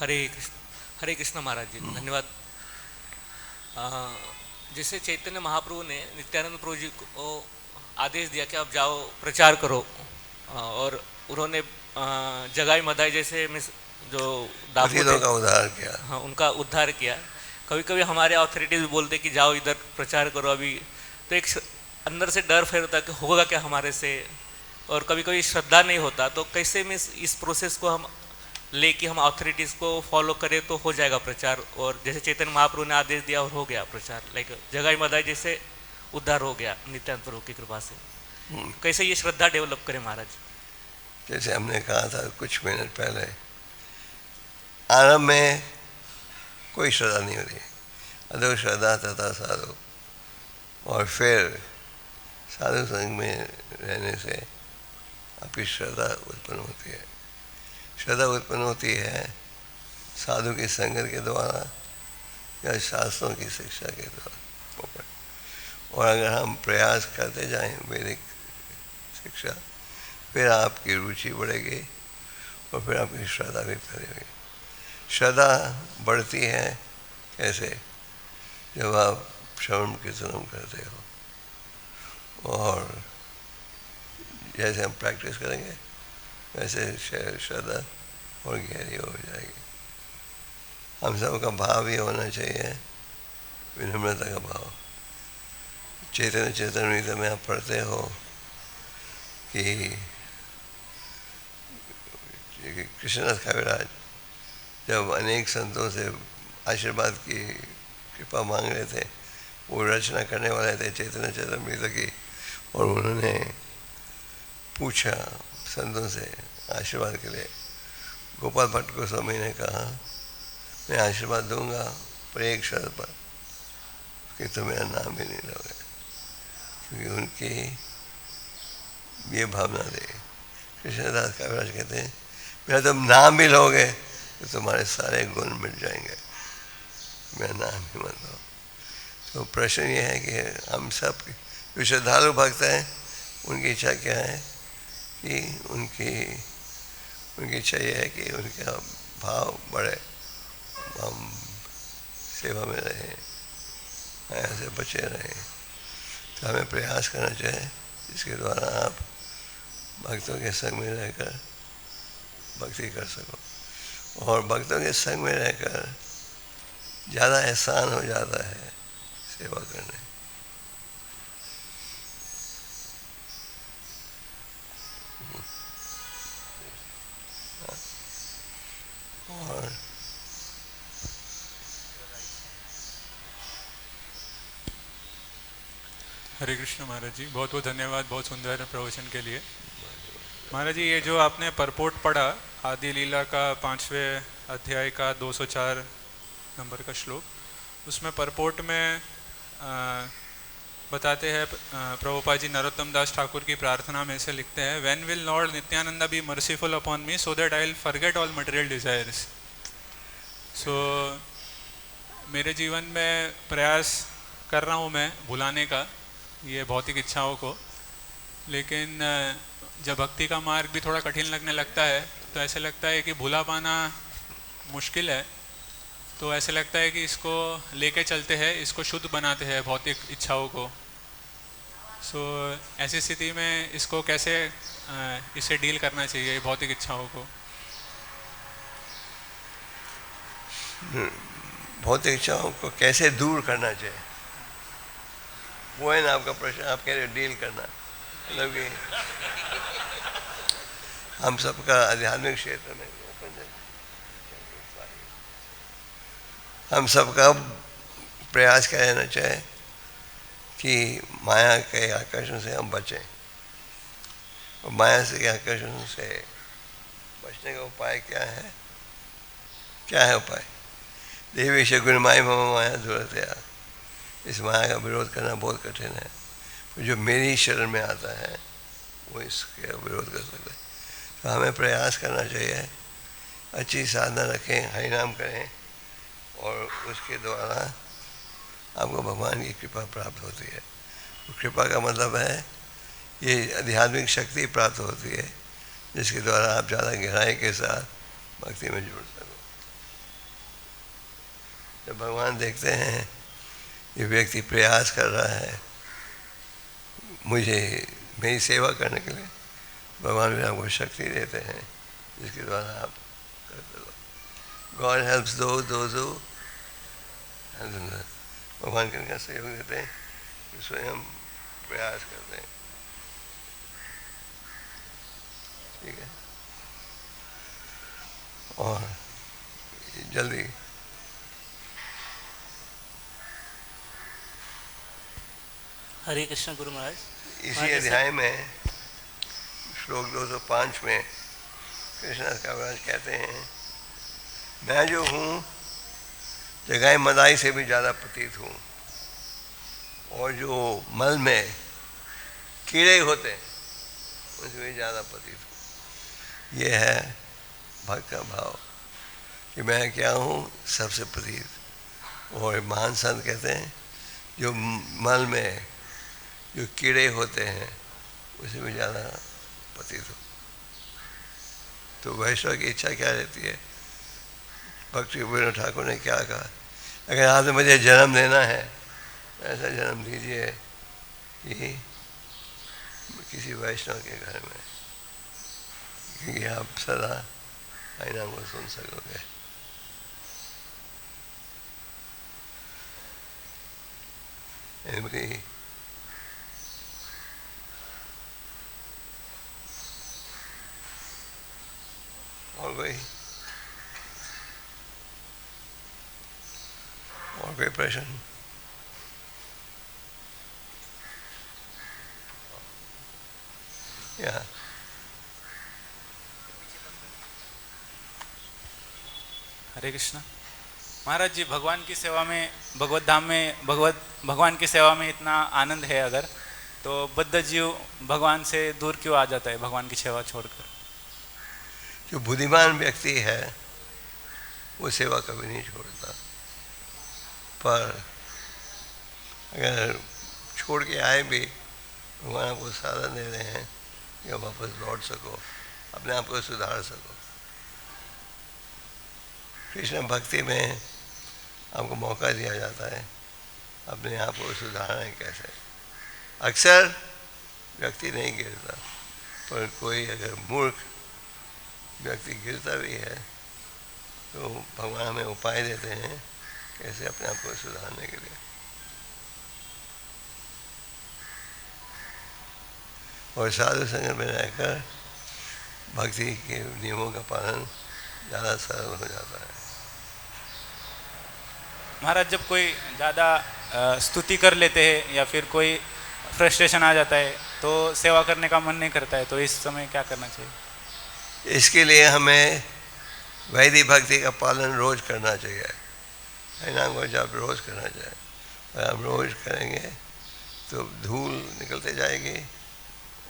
हरे कृष्ण महाराज जी, धन्यवाद। जैसे चैतन्य महाप्रभु ने नित्यानंद प्रभु जी को आदेश दिया कि आप जाओ प्रचार करो, और उन्होंने जगाई मदाई जैसे जो दाऊद का उद्धार किया, हाँ, उनका उद्धार किया। कभी कभी हमारे अथॉरिटीज बोलते कि जाओ इधर प्रचार करो अभी, तो एक अंदर से डर फैलता कि होगा क्या हमारे से, और कभी कभी श्रद्धा नहीं होता। तो कैसे में इस प्रोसेस को हम लेके हम अथॉरिटीज़ को फॉलो करें तो हो जाएगा प्रचार, और जैसे चैतन्य महाप्रभु ने आदेश दिया और हो गया प्रचार, लाइक जगाई मदाई जैसे उद्धार हो गया नित्यानंद प्रभु की कृपा से। कैसे ये श्रद्धा डेवलप करें महाराज? जैसे हमने कहा था कुछ मिनट पहले, आरंभ में कोई श्रद्धा नहीं होती, अधो श्रद्धा तथा साधु, और फिर साधु संग में रहने से आपकी श्रद्धा उत्पन्न होती है। श्रद्धा उत्पन्न होती है साधु की संगत के द्वारा या शास्त्रों की शिक्षा के द्वारा। और अगर हम प्रयास करते जाएं वैदिक शिक्षा, फिर आपकी रुचि बढ़ेगी और फिर आपकी श्रद्धा भी बढ़ेगी। श्रद्धा बढ़ती है कैसे? जब आप श्रवण कीर्तन करते हो, और जैसे हम प्रैक्टिस करेंगे वैसे श्रद्धा और गहरी हो जाएगी। हम सबका भाव ये होना चाहिए, विनम्रता का भाव। चैतन्य चैतन्य में आप पढ़ते हो कि कृष्णदास कविराज जब अनेक संतों से आशीर्वाद की कृपा मांग रहे थे, वो रचना करने वाले थे चैतन्य चैतन्य की, और उन्होंने पूछा संतों से आशीर्वाद के लिए। गोपाल भट्ट गोस्वामी ने कहा मैं आशीर्वाद दूंगा पर एक शर्त पर, कि तो मेरा नाम भी नहीं लोगे, क्योंकि उनकी ये भावना थी। कृष्णदास कविराज कहते हैं मेरा तुम नाम भी लोगे तो तुम्हारे सारे गुण मिट जाएंगे, मेरा नाम ही मत लो। तो प्रश्न ये है कि हम सब जो श्रद्धालु भक्त हैं उनकी इच्छा क्या है कि उनकी इच्छा ये है कि उनका भाव बढ़े, हम सेवा में रहें, ऐसे बचे रहें। तो हमें प्रयास करना चाहिए जिसके द्वारा आप भक्तों के संग में रहकर भक्ति कर सको। और भक्तों के संग में रहकर ज़्यादा एहसान हो जाता है सेवा करने। और हरे कृष्ण महाराज जी, बहुत बहुत धन्यवाद बहुत सुंदर प्रवचन के लिए। महाराज जी, ये जो आपने परपोर्ट पढ़ा आदि लीला का 5वें अध्याय का 204 नंबर का श्लोक, उसमें परपोर्ट में बताते हैं प्रभुपाद जी नरोत्तम दास ठाकुर की प्रार्थना में से लिखते हैं, when will lord Nityananda be merciful upon me so that I will forget all material desires. So मेरे जीवन में प्रयास कर रहा हूँ मैं भुलाने का ये भौतिक इच्छाओं को, लेकिन जब भक्ति का मार्ग भी थोड़ा कठिन लगने लगता है तो ऐसे लगता है कि भुला पाना मुश्किल है, तो ऐसे लगता है कि इसको लेके चलते हैं, इसको शुद्ध बनाते हैं भौतिक इच्छाओं को। सो ऐसी स्थिति में इसको कैसे इसे डील करना चाहिए भौतिक इच्छाओं को? भौतिक इच्छाओं को कैसे दूर करना चाहिए, वो है ना आपका प्रश्न। आप कह रहे हो डील करना, मतलब कि हम सबका आध्यात्मिक क्षेत्र में हम सबका प्रयास क्या रहना चाहिए कि माया के आकर्षण से हम बचें, और माया से के आकर्षण से बचने का उपाय क्या है? क्या है उपाय? देवी से गुणमाई मम माया दूरतया, इस माया का विरोध करना बहुत कठिन है। तो जो मेरी शरण में आता है वो इसके विरोध कर सकता है। तो हमें प्रयास करना चाहिए, अच्छी साधना रखें, हरिनाम करें, और उसके द्वारा आपको भगवान की कृपा प्राप्त होती है। तो कृपा का मतलब है ये आध्यात्मिक शक्ति प्राप्त होती है जिसके द्वारा आप ज़्यादा गहराई के साथ भक्ति में जुड़ सको। जब भगवान देखते हैं ये व्यक्ति प्रयास कर रहा है मुझे मेरी सेवा करने के लिए, भगवान भी आपको शक्ति देते हैं जिसके द्वारा आप करते हो। गॉड हेल्प्स those who भगवान का सहयोग देते हैं, स्वयं प्रयास करते हैं। ठीक है, और जल्दी हरे कृष्ण गुरु महाराज। इसी अध्याय में श्लोक 205 में कृष्ण कविराज कहते हैं, मैं जो हूँ जगाई मदाई से भी ज़्यादा प्रतीत हूँ, और जो मल में कीड़े होते हैं उससे भी ज़्यादा प्रतीत हूँ। ये है भक्त का भाव कि मैं क्या हूँ सबसे प्रतीत। और महान संत कहते हैं जो मल में जो कीड़े होते हैं उससे भी ज़्यादा प्रतीत हो। तो वैष्णव की इच्छा क्या रहती है? भक्ति गोविंद ठाकुर ने क्या कहा, अगर आपने मुझे जन्म देना है ऐसा जन्म दीजिए कि किसी वैष्णव के घर में, क्योंकि आप सदा हरिनाम को सुन सकोगे। Anybody? और कोई प्रश्न? या हरे कृष्ण महाराज जी, भगवान की सेवा में, भगवत धाम में भगवान की सेवा में इतना आनंद है अगर, तो बद्ध जीव भगवान से दूर क्यों आ जाता है भगवान की सेवा छोड़कर? जो बुद्धिमान व्यक्ति है वो सेवा कभी नहीं छोड़ता, पर अगर छोड़ के आए भी भगवान आपको साधन दे रहे हैं कि आप वापस लौट सको, अपने आप को सुधार सको। कृष्ण भक्ति में आपको मौका दिया जाता है अपने आप को सुधारने कैसे। अक्सर व्यक्ति नहीं गिरता, पर कोई अगर मूर्ख व्यक्ति गिरता भी है तो भगवान हमें उपाय देते हैं कैसे अपने आप को सुधारने के लिए। और साधु संगत में रहकर भक्ति के नियमों का पालन ज़्यादा सरल हो जाता है। महाराज, जब कोई ज़्यादा स्तुति कर लेते हैं या फिर कोई फ्रस्ट्रेशन आ जाता है तो सेवा करने का मन नहीं करता है, तो इस समय क्या करना चाहिए? इसके लिए हमें वैदिक भक्ति का पालन रोज करना चाहिए। हरिनाम को जब रोज करना चाहिए, और हम रोज करेंगे तो धूल निकलते जाएगी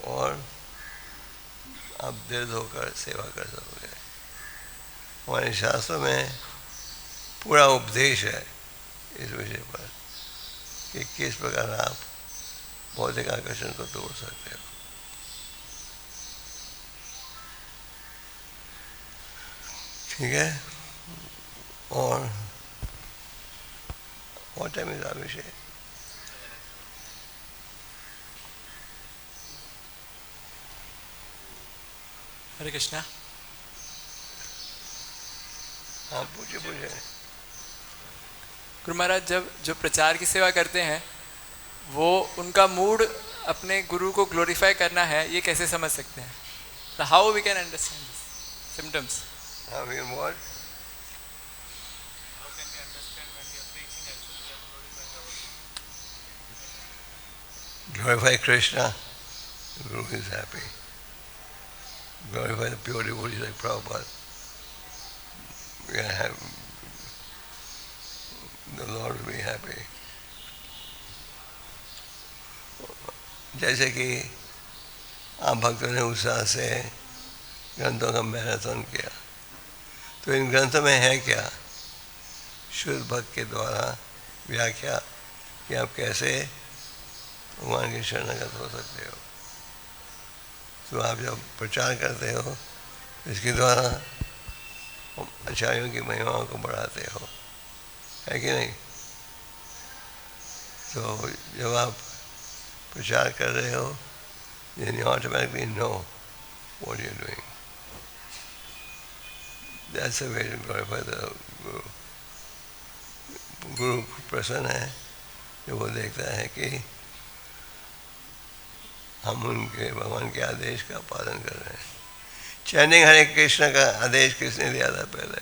और आप दिल धोकर सेवा कर सकोगे। हमारे शास्त्रों में पूरा उपदेश है इस विषय पर कि किस प्रकार आप भौतिक आकर्षण को तोड़ सकते हो। ठीक है, और what time is Abhishek? हरे कृष्णा। हाँ पूछे। गुरु महाराज, जब जो प्रचार की सेवा करते हैं वो उनका मूड अपने गुरु को ग्लोरीफाई करना है, ये कैसे समझ सकते हैं? तो how we can understand this symptoms? How we what? Glorify Krishna, the Guru is happy. Glorify the pure devotees like Prabhupada. We are happy. The Lord will be happy. जैसे कि आप भक्तों ने उत्साह से ग्रंथों का मैराथन किया, तो इन ग्रंथों में है क्या? शुद्ध भक्त के द्वारा व्याख्या कि आप कैसे भगवान की शरणागत हो सकते हो। तो आप जब प्रचार करते हो इसके द्वारा आचार्यों की महिमाओं को बढ़ाते हो, है कि नहीं? तो जब आप प्रचार कर रहे हो, then you automatically know what you're doing. That's the way to glorify the Guru. गुरु प्रसन्न है जो वो देखता है कि हम उनके भगवान के आदेश का पालन कर रहे हैं। चैनिंग हरे कृष्ण का आदेश किसने दिया था? पहले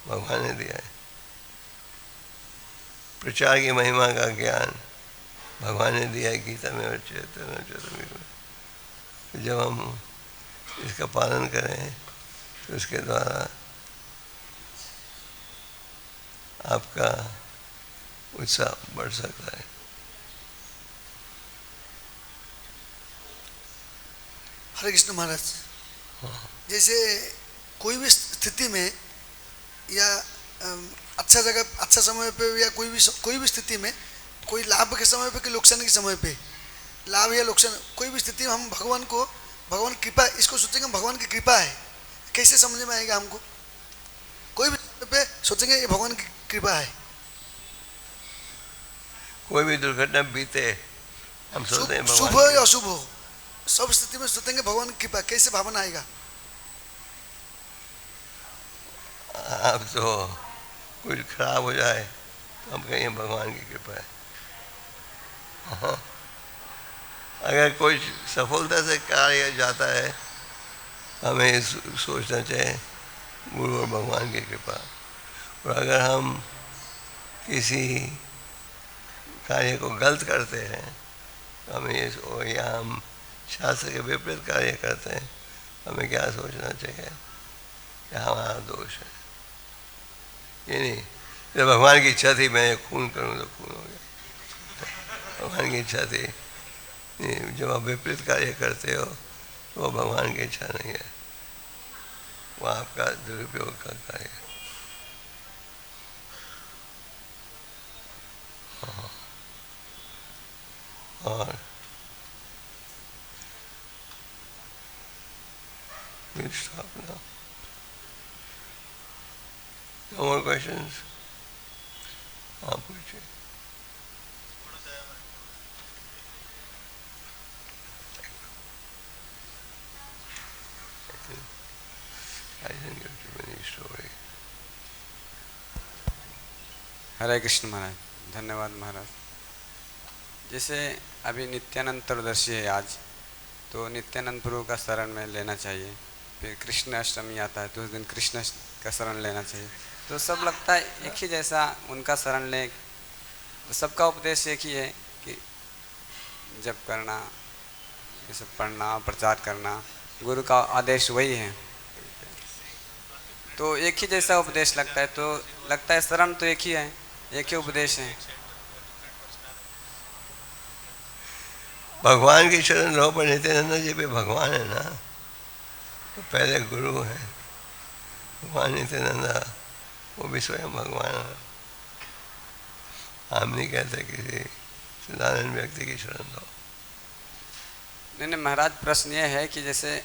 भगवान ने दिया है। प्रचार की महिमा का ज्ञान भगवान ने दिया है गीता में और चैतन्य चरितामृत में। जब हम इसका पालन करें तो इसके द्वारा आपका उत्साह बढ़ सकता है। हरे कृष्ण महाराज, जैसे कोई भी स्थिति में या अच्छा जगह अच्छा समय पे या कोई भी स्थिति में, कोई लाभ के समय पे कि लोकसान के समय पे, लाभ या लोकसान कोई भी स्थिति में हम भगवान की कृपा इसको सोचेंगे भगवान की कृपा है, कैसे समझ में आएगा हमको? कोई भी पे सोचेंगे ये भगवान की कृपा है। कोई भी दुर्घटना बीते हम सोचते हैं शुभ हो या अशुभ हो, सब स्थिति में सोचेंगे भगवान की कृपा, कैसे भावना आएगा? अब तो कुछ खराब हो जाए तो हम कहें भगवान की कृपा है। हाँ, अगर कोई सफलता से कार्य जाता है हमें सोचना चाहिए गुरु और भगवान की कृपा। और अगर हम किसी कार्य को गलत करते हैं तो हमें या हम शास्त्र के विपरीत कार्य करते हैं, हमें क्या सोचना चाहिए कि हमारा दोष है। ये नहीं जब भगवान की इच्छा थी मैं खून करूँ तो खून हो गया, भगवान की इच्छा थी। जब आप विपरीत कार्य करते हो तो वो भगवान की इच्छा नहीं है, वो आपका दुरुपयोग का कार्य है। और we'll stop now. No more questions? हाँ पूछिए। I didn't get too many stories. हरे कृष्ण महाराज, धन्यवाद महाराज। जैसे अभी नित्यानंद त्रयोदशी है आज, तो नित्यानंद प्रभु का शरण में लेना चाहिए। फिर कृष्ण अष्टमी आता है तो उस दिन कृष्ण का शरण लेना चाहिए। तो सब लगता है एक ही जैसा, उनका शरण लें। तो सबका उपदेश एक ही है कि जप करना, ये सब पढ़ना, प्रचार करना, गुरु का आदेश वही है। तो एक ही जैसा उपदेश लगता है, तो लगता है शरण तो एक ही है, एक ही उपदेश है। भगवान की शरण लो, पर नित्यानंद जी भी भगवान है ना, तो पहले गुरु है। भगवान नित्यानंद वो भी स्वयं भगवान है। हम नहीं कहते किसी साधारण व्यक्ति की शरण लो। नहीं महाराज, प्रश्न ये है कि जैसे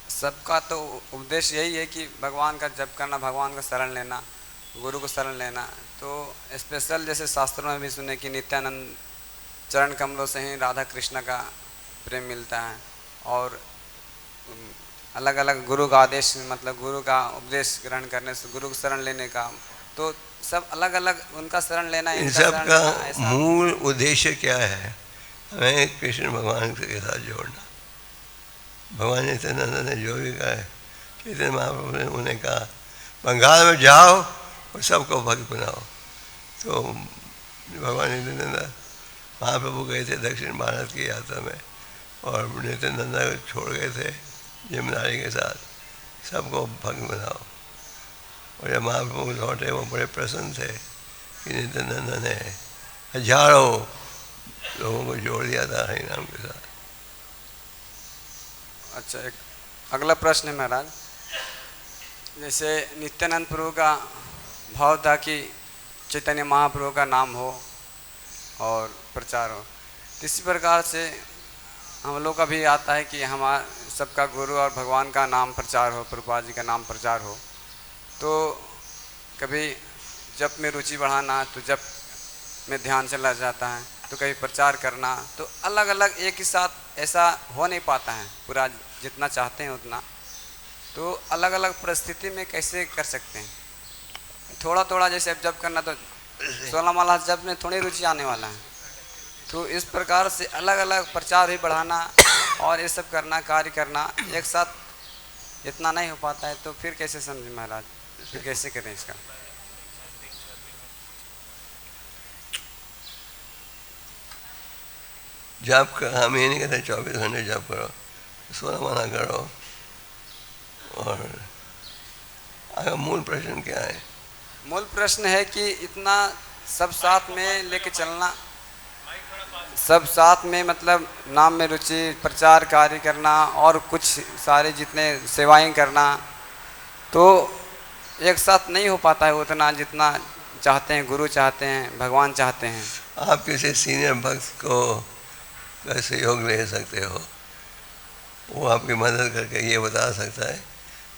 सबका तो उपदेश यही है कि भगवान का जप करना, भगवान का शरण लेना, गुरु को शरण लेना। तो स्पेशल जैसे शास्त्रों में भी सुने कि नित्यानंद चरण कमलों से ही राधा कृष्ण का प्रेम मिलता है, और अलग अलग गुरु का आदेश, मतलब गुरु का उपदेश ग्रहण करने से, गुरु को शरण लेने का, तो सब अलग अलग उनका शरण लेना, इन सब का मूल उद्देश्य क्या है? हमें कृष्ण भगवान के साथ जोड़ना। भगवान नित्यानंद ने जो भी कहा है, चैतन्य महाप्रभु ने उन्हें कहा बंगाल में जाओ और सबको भक्त बनाओ। तो भगवान नित्यानंद महाप्रभु गए थे दक्षिण भारत की यात्रा में, और नित्यानंद को छोड़ गए थे जिम्मेदारी के साथ, सबको भक्त बनाओ। और जब महाप्रभु लौटे वो बड़े प्रसन्न थे कि नित्यानंद ने हजारों लोगों को जोड़ दिया था हरि नाम के साथ। अच्छा, एक अगला प्रश्न है महाराज, जैसे नित्यानंद प्रभु का भाव था कि चैतन्य महाप्रभु का नाम हो और प्रचार हो, इसी प्रकार से हम लोग का भी आता है कि हमारा सबका गुरु और भगवान का नाम प्रचार हो, प्रभुपाद जी का नाम प्रचार हो। तो कभी जप में रुचि बढ़ाना, तो जप में ध्यान चला जाता है, तो कभी प्रचार करना, तो अलग अलग एक ही साथ ऐसा हो नहीं पाता है पूरा जितना चाहते हैं उतना। तो अलग अलग परिस्थिति में कैसे कर सकते हैं? थोड़ा थोड़ा जैसे अब जप करना, तो 16 माला जप में थोड़ी रुचि आने वाला है। तो इस प्रकार से अलग अलग प्रचार भी बढ़ाना और ये सब करना, कार्य करना एक साथ इतना नहीं हो पाता है, तो फिर कैसे समझे महाराज, फिर कैसे करें इसका? जप कर, हम ये नहीं कहते 24 घंटे जप करो, 16 माला करो। और अगर मूल प्रश्न क्या है? मूल प्रश्न है कि इतना सब साथ में लेके चलना, सब साथ में मतलब नाम में रुचि, प्रचार कार्य करना और कुछ सारे जितने सेवाएं करना, तो एक साथ नहीं हो पाता है उतना जितना चाहते हैं, गुरु चाहते हैं, भगवान चाहते हैं। आप किसी सीनियर भक्त को का सहयोग ले सकते हो, वो आपकी मदद करके ये बता सकता है।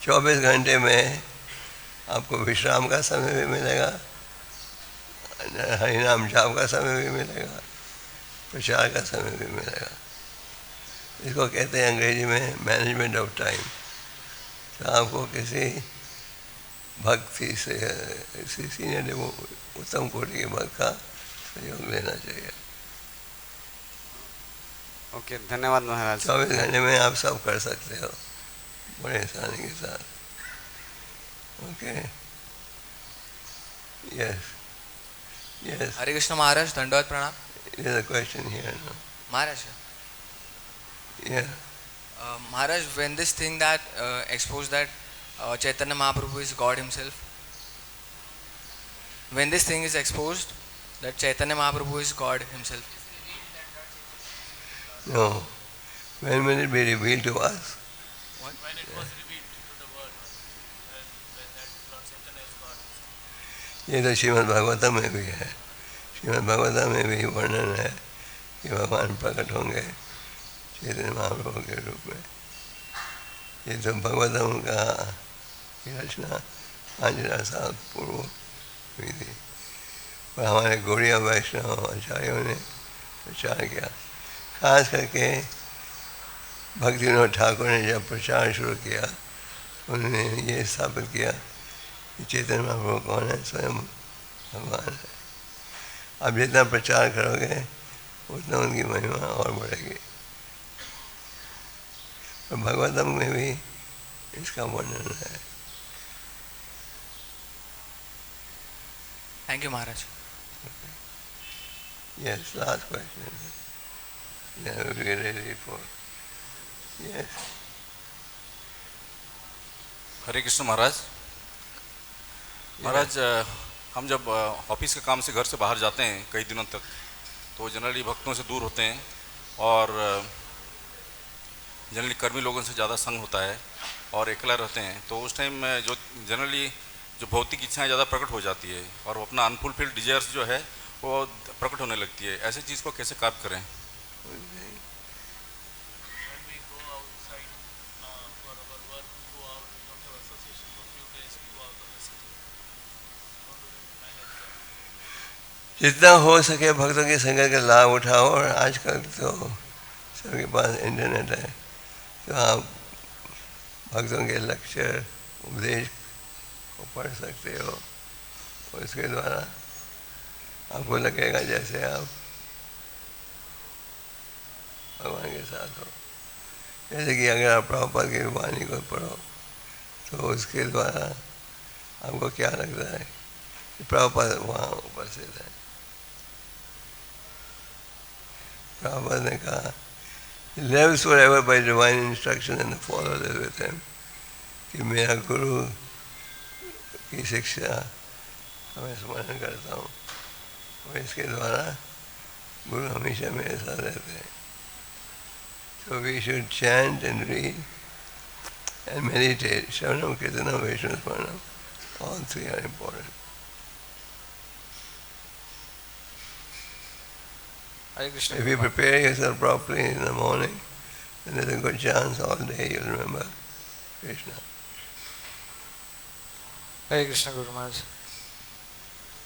24 घंटे में आपको विश्राम का समय भी मिलेगा, हरिनाम जाप का समय भी मिलेगा, प्रचार का समय भी मिलेगा। इसको कहते हैं अंग्रेजी में मैनेजमेंट ऑफ टाइम। तो आपको किसी भक्ति से सीनियर उत्तम कोटि के भक्त का सहयोग लेना चाहिए। ओके, धन्यवाद महाराज। 24 घंटे में आप सब कर सकते हो बड़े आसानी के साथ। Okay, yes yes. Hare Krishna महाराज, दंडवत प्रणाम। There's a question here, no? Maharaj. Yeah. Maharaj, when this thing that exposed that Chaitanya Mahaprabhu is God himself, when this thing is exposed that Chaitanya Mahaprabhu is God himself. No. When will it be revealed to us? What? When it was revealed to the world, when that Lord Chaitanya is God. ये तो श्रीमद् भागवतम में भी है। श्रीमद् भागवतम में भी वर्णन है कि भगवान प्रकट होंगे चैतन्य महाप्रभु के रूप में। ये तो भागवतम का की रचना 5000 साल पूर्व हुई थी, पर हमारे गौड़िया वैष्णव आचार्यों ने प्रचार किया। खास करके भक्ति विनोद ठाकुर ने जब प्रचार शुरू किया, उन्होंने ये स्थापित किया कि चैतन्य महाप्रभु कौन है, स्वयं भगवान है। आप जितना प्रचार करोगे उतना उनकी महिमा और बढ़ेगी। तो भागवतम में भी इसका वर्णन है। Thank you, Maharaj. Yes, last question. Yeah, we are ready for. Yes. हरे कृष्ण महाराज। महाराज हम जब ऑफिस के काम से घर से बाहर जाते हैं कई दिनों तक, तो जनरली भक्तों से दूर होते हैं और जनरली कर्मी लोगों से ज़्यादा संग होता है और अकेला रहते हैं, तो उस टाइम जो जनरली जो भौतिक इच्छाएं ज़्यादा प्रकट हो जाती है और वो अपना अनफुलफिल्ड डिजायर्स जो है वो प्रकट होने लगती है। ऐसी चीज़ को कैसे काब करें? जितना हो सके भक्तों की संगत का लाभ उठाओ। और आजकल तो सबके पास इंटरनेट है, तो आप भक्तों के लेक्चर उपदेश को पढ़ सकते हो। उसके द्वारा आपको लगेगा जैसे आप भगवान के साथ हो। जैसे कि अगर आप प्रभुपाद की वाणी को पढ़ो तो उसके द्वारा आपको क्या लगता है कि प्रभुपाद वहाँ उपस्थित है। प्रभुपाद ने कहा, he lives forever by divine instruction and the followers with him, कि मेरा गुरु की शिक्षा हमें स्मरण करता हूँ और इसके द्वारा गुरु हमेशा मेरे साथ रहते हैं। So we should chant and read and meditate. Shravanam, Kirtanam, Vaishnava Smaranam, all three are important. If you prepare yourself properly in the morning, then there's a good chance all day you'll remember Krishna. Hare Krishna Guru Maharaj.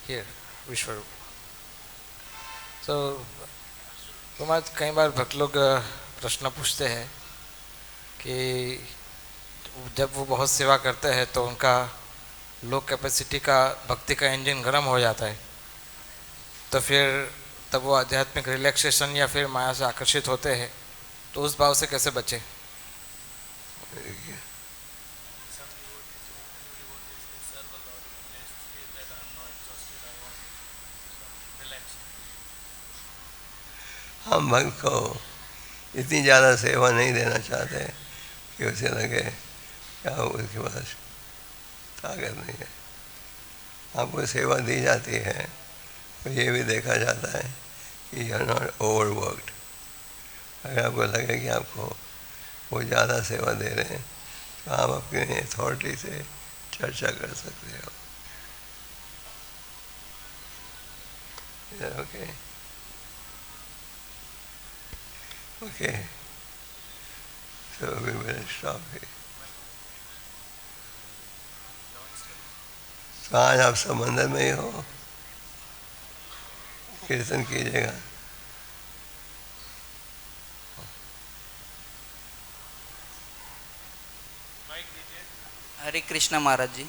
Here, Vishwarup. So, Guru Maharaj, कई बार भक्त लोग प्रश्न पूछते हैं कि जब वो बहुत सेवा करते हैं तो उनका लो कैपेसिटी का भक्ति का इंजन गर्म हो जाता है, तो फिर तब वो आध्यात्मिक रिलैक्सेशन या फिर माया से आकर्षित होते हैं, तो उस भाव से कैसे बचे? हम भक्त को इतनी ज़्यादा सेवा नहीं देना चाहते कि उसे लगे क्या उसके पास ताकत नहीं है। आपको सेवा दी जाती है तो ये भी देखा जाता है कि यू आर नॉट ओवरवर्क्ड। अगर आपको लगे कि आपको वो ज़्यादा सेवा दे रहे हैं तो आप अपनी अथॉरिटी से चर्चा कर सकते हो। Okay Okay, so we will stop here. तो आज आप सब मंदिर में ही हो, कीर्तन कीजिएगा। हरे कृष्णा महाराज जी,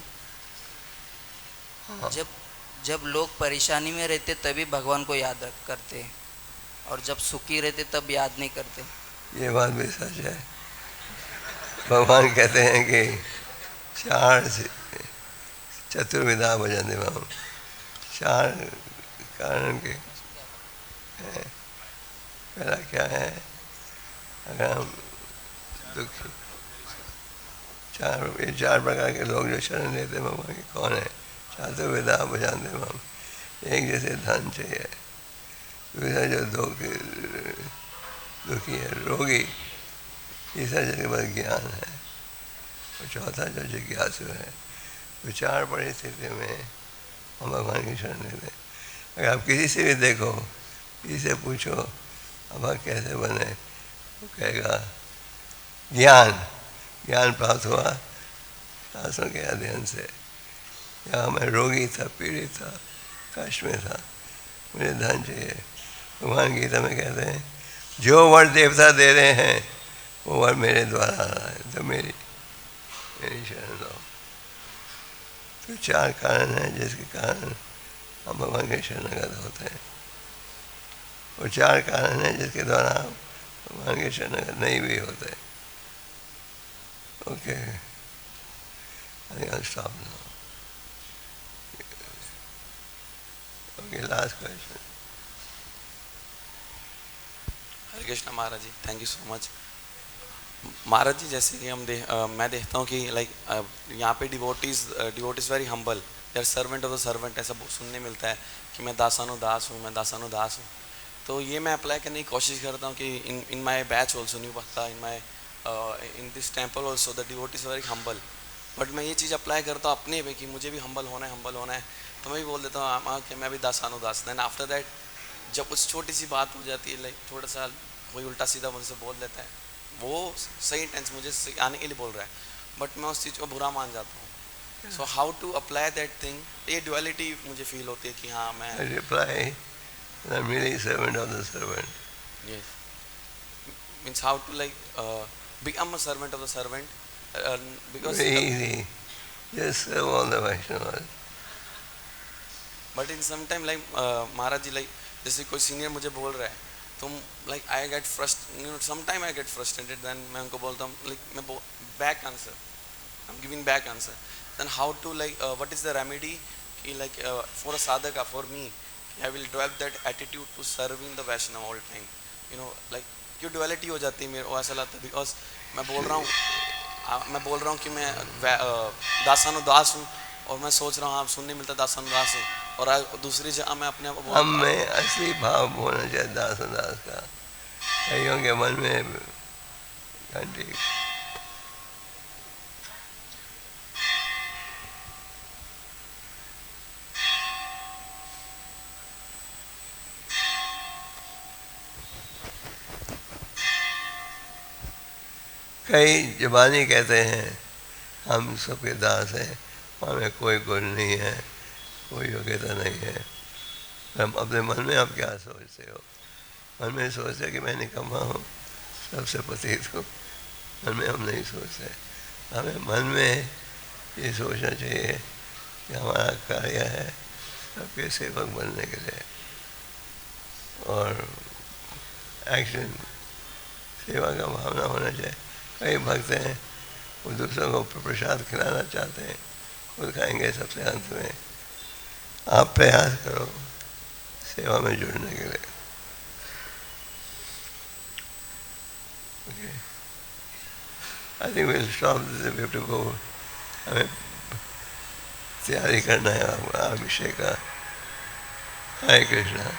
जब लोग परेशानी में रहते तभी भगवान को याद करते हैं और जब सुखी रहते तब याद नहीं करते। ये बात भी सच है। भगवान कहते हैं कि चार चतुर्विधा भजन देवाम, चार कारण के पहला क्या है, अगर हम दुखी ये चार प्रकार के लोग जो शरण लेते हैं भगवान के कौन है? चतुर्विधा भजन देवाम। एक जैसे धन चाहिए, दूसरा जो दुखी है, रोगी, तीसरा जिसके पास ज्ञान है, और चौथा जो जिज्ञासु है। तो चार परिस्थितियों में हम भगवान की शरण लेते हैं। अगर आप किसी से भी देखो, किसी से पूछो अब कैसे बने, वो कहेगा ज्ञान प्राप्त हुआ शास्त्रों के अध्ययन से। या मैं रोगी था, पीड़ित था, कष्ट में था, मुझे धन चाहिए। भगवान गीता में कहते हैं जो वर देवता दे रहे हैं वो वर मेरे द्वारा आ रहा है, तो मेरी शरण लो। तो चार कारण हैं जिसके कारण हम भगवान के शरणागत होते हैं, और चार कारण हैं जिसके द्वारा हम भगवान के शरणागत नहीं भी होते। Okay, stop now. Okay, last question. Hare Krishna महाराज जी, थैंक यू सो मच। महाराज जी, जैसे कि मैं देखता हूँ कि लाइक यहाँ पे devotees very humble, they are servant of the servant, ऐसा सुनने मिलता है कि मैं दासानुदास हूँ, मैं दासानुदास हूँ। तो ये मैं अप्लाई करने की कोशिश करता हूँ कि इन माई बैच ऑल्सो, न्यू भक्ता, in this temple also the devotees very humble. But मैं ये चीज़ अप्लाई करता हूँ अपने पे कि मुझे भी हम्बल होना है, तो मैं भी बोल देता हूँ कि मैं भी दासानुदास। देन आफ्टर दैट जब उस छोटी सी बात हो जाती है, लाइक थोड़ा सा कोई उल्टा सीधा मुझसे बोल देता है, वो सही इंटेंस मुझे आने के लिए बोल रहा है, बट मैं उस चीज़ को बुरा मान जाता हूँ। So how to apply that thing, ये ड्युअलिटी मुझे फील होती है कि हाँ मैं reply I'm really servant of the servant. Yes. Means how to become a servant of the servant, because very easy, just serve all the Vaishnavas. But in some time महाराज जी जैसे कोई senior मुझे बोल रहा है तो I get frustrated, sometime I get frustrated, then मैं उनको बोलता हूँ मैं back answer, I'm giving back answer. Then how to what is the remedy कि for a sadhaka, for me, I will develop that attitude to serving the Vaishnava all time. क्यों duality हो जाती है मेरे को ऐसा लगता है, because मैं बोल रहा हूँ कि मैं दासानुदास हूँ और मैं सोच रहा हूँ आप सुनने मिलता दासानुदास हूँ, और दूसरी जगह मैं अपने आप हम में असली भाव होना चाहिए दासानुदास का। कईयों के मन में घंटी कई जबानी कहते हैं हम सबके दास हैं, हमें कोई गुण नहीं है, कोई योग्यता नहीं है। हम अपने मन में आप क्या सोचते हो? मन में सोचते कि मैं निकम्मा हूँ, सबसे पतित हूँ। मन में हम नहीं सोचते, हमें मन में ये सोचना चाहिए कि हमारा कार्य है सबके सेवक बनने के लिए, और एक्शन सेवा का भावना होना चाहिए। कई भक्त हैं वो दूसरों को प्रसाद खिलाना चाहते हैं, खुद खाएंगे सबसे अंत में। आप प्रयास करो सेवा में जुड़ने के लिए। I think will stop this, to go, हमें तैयारी करना है अभिषेक का। हरे कृष्णा।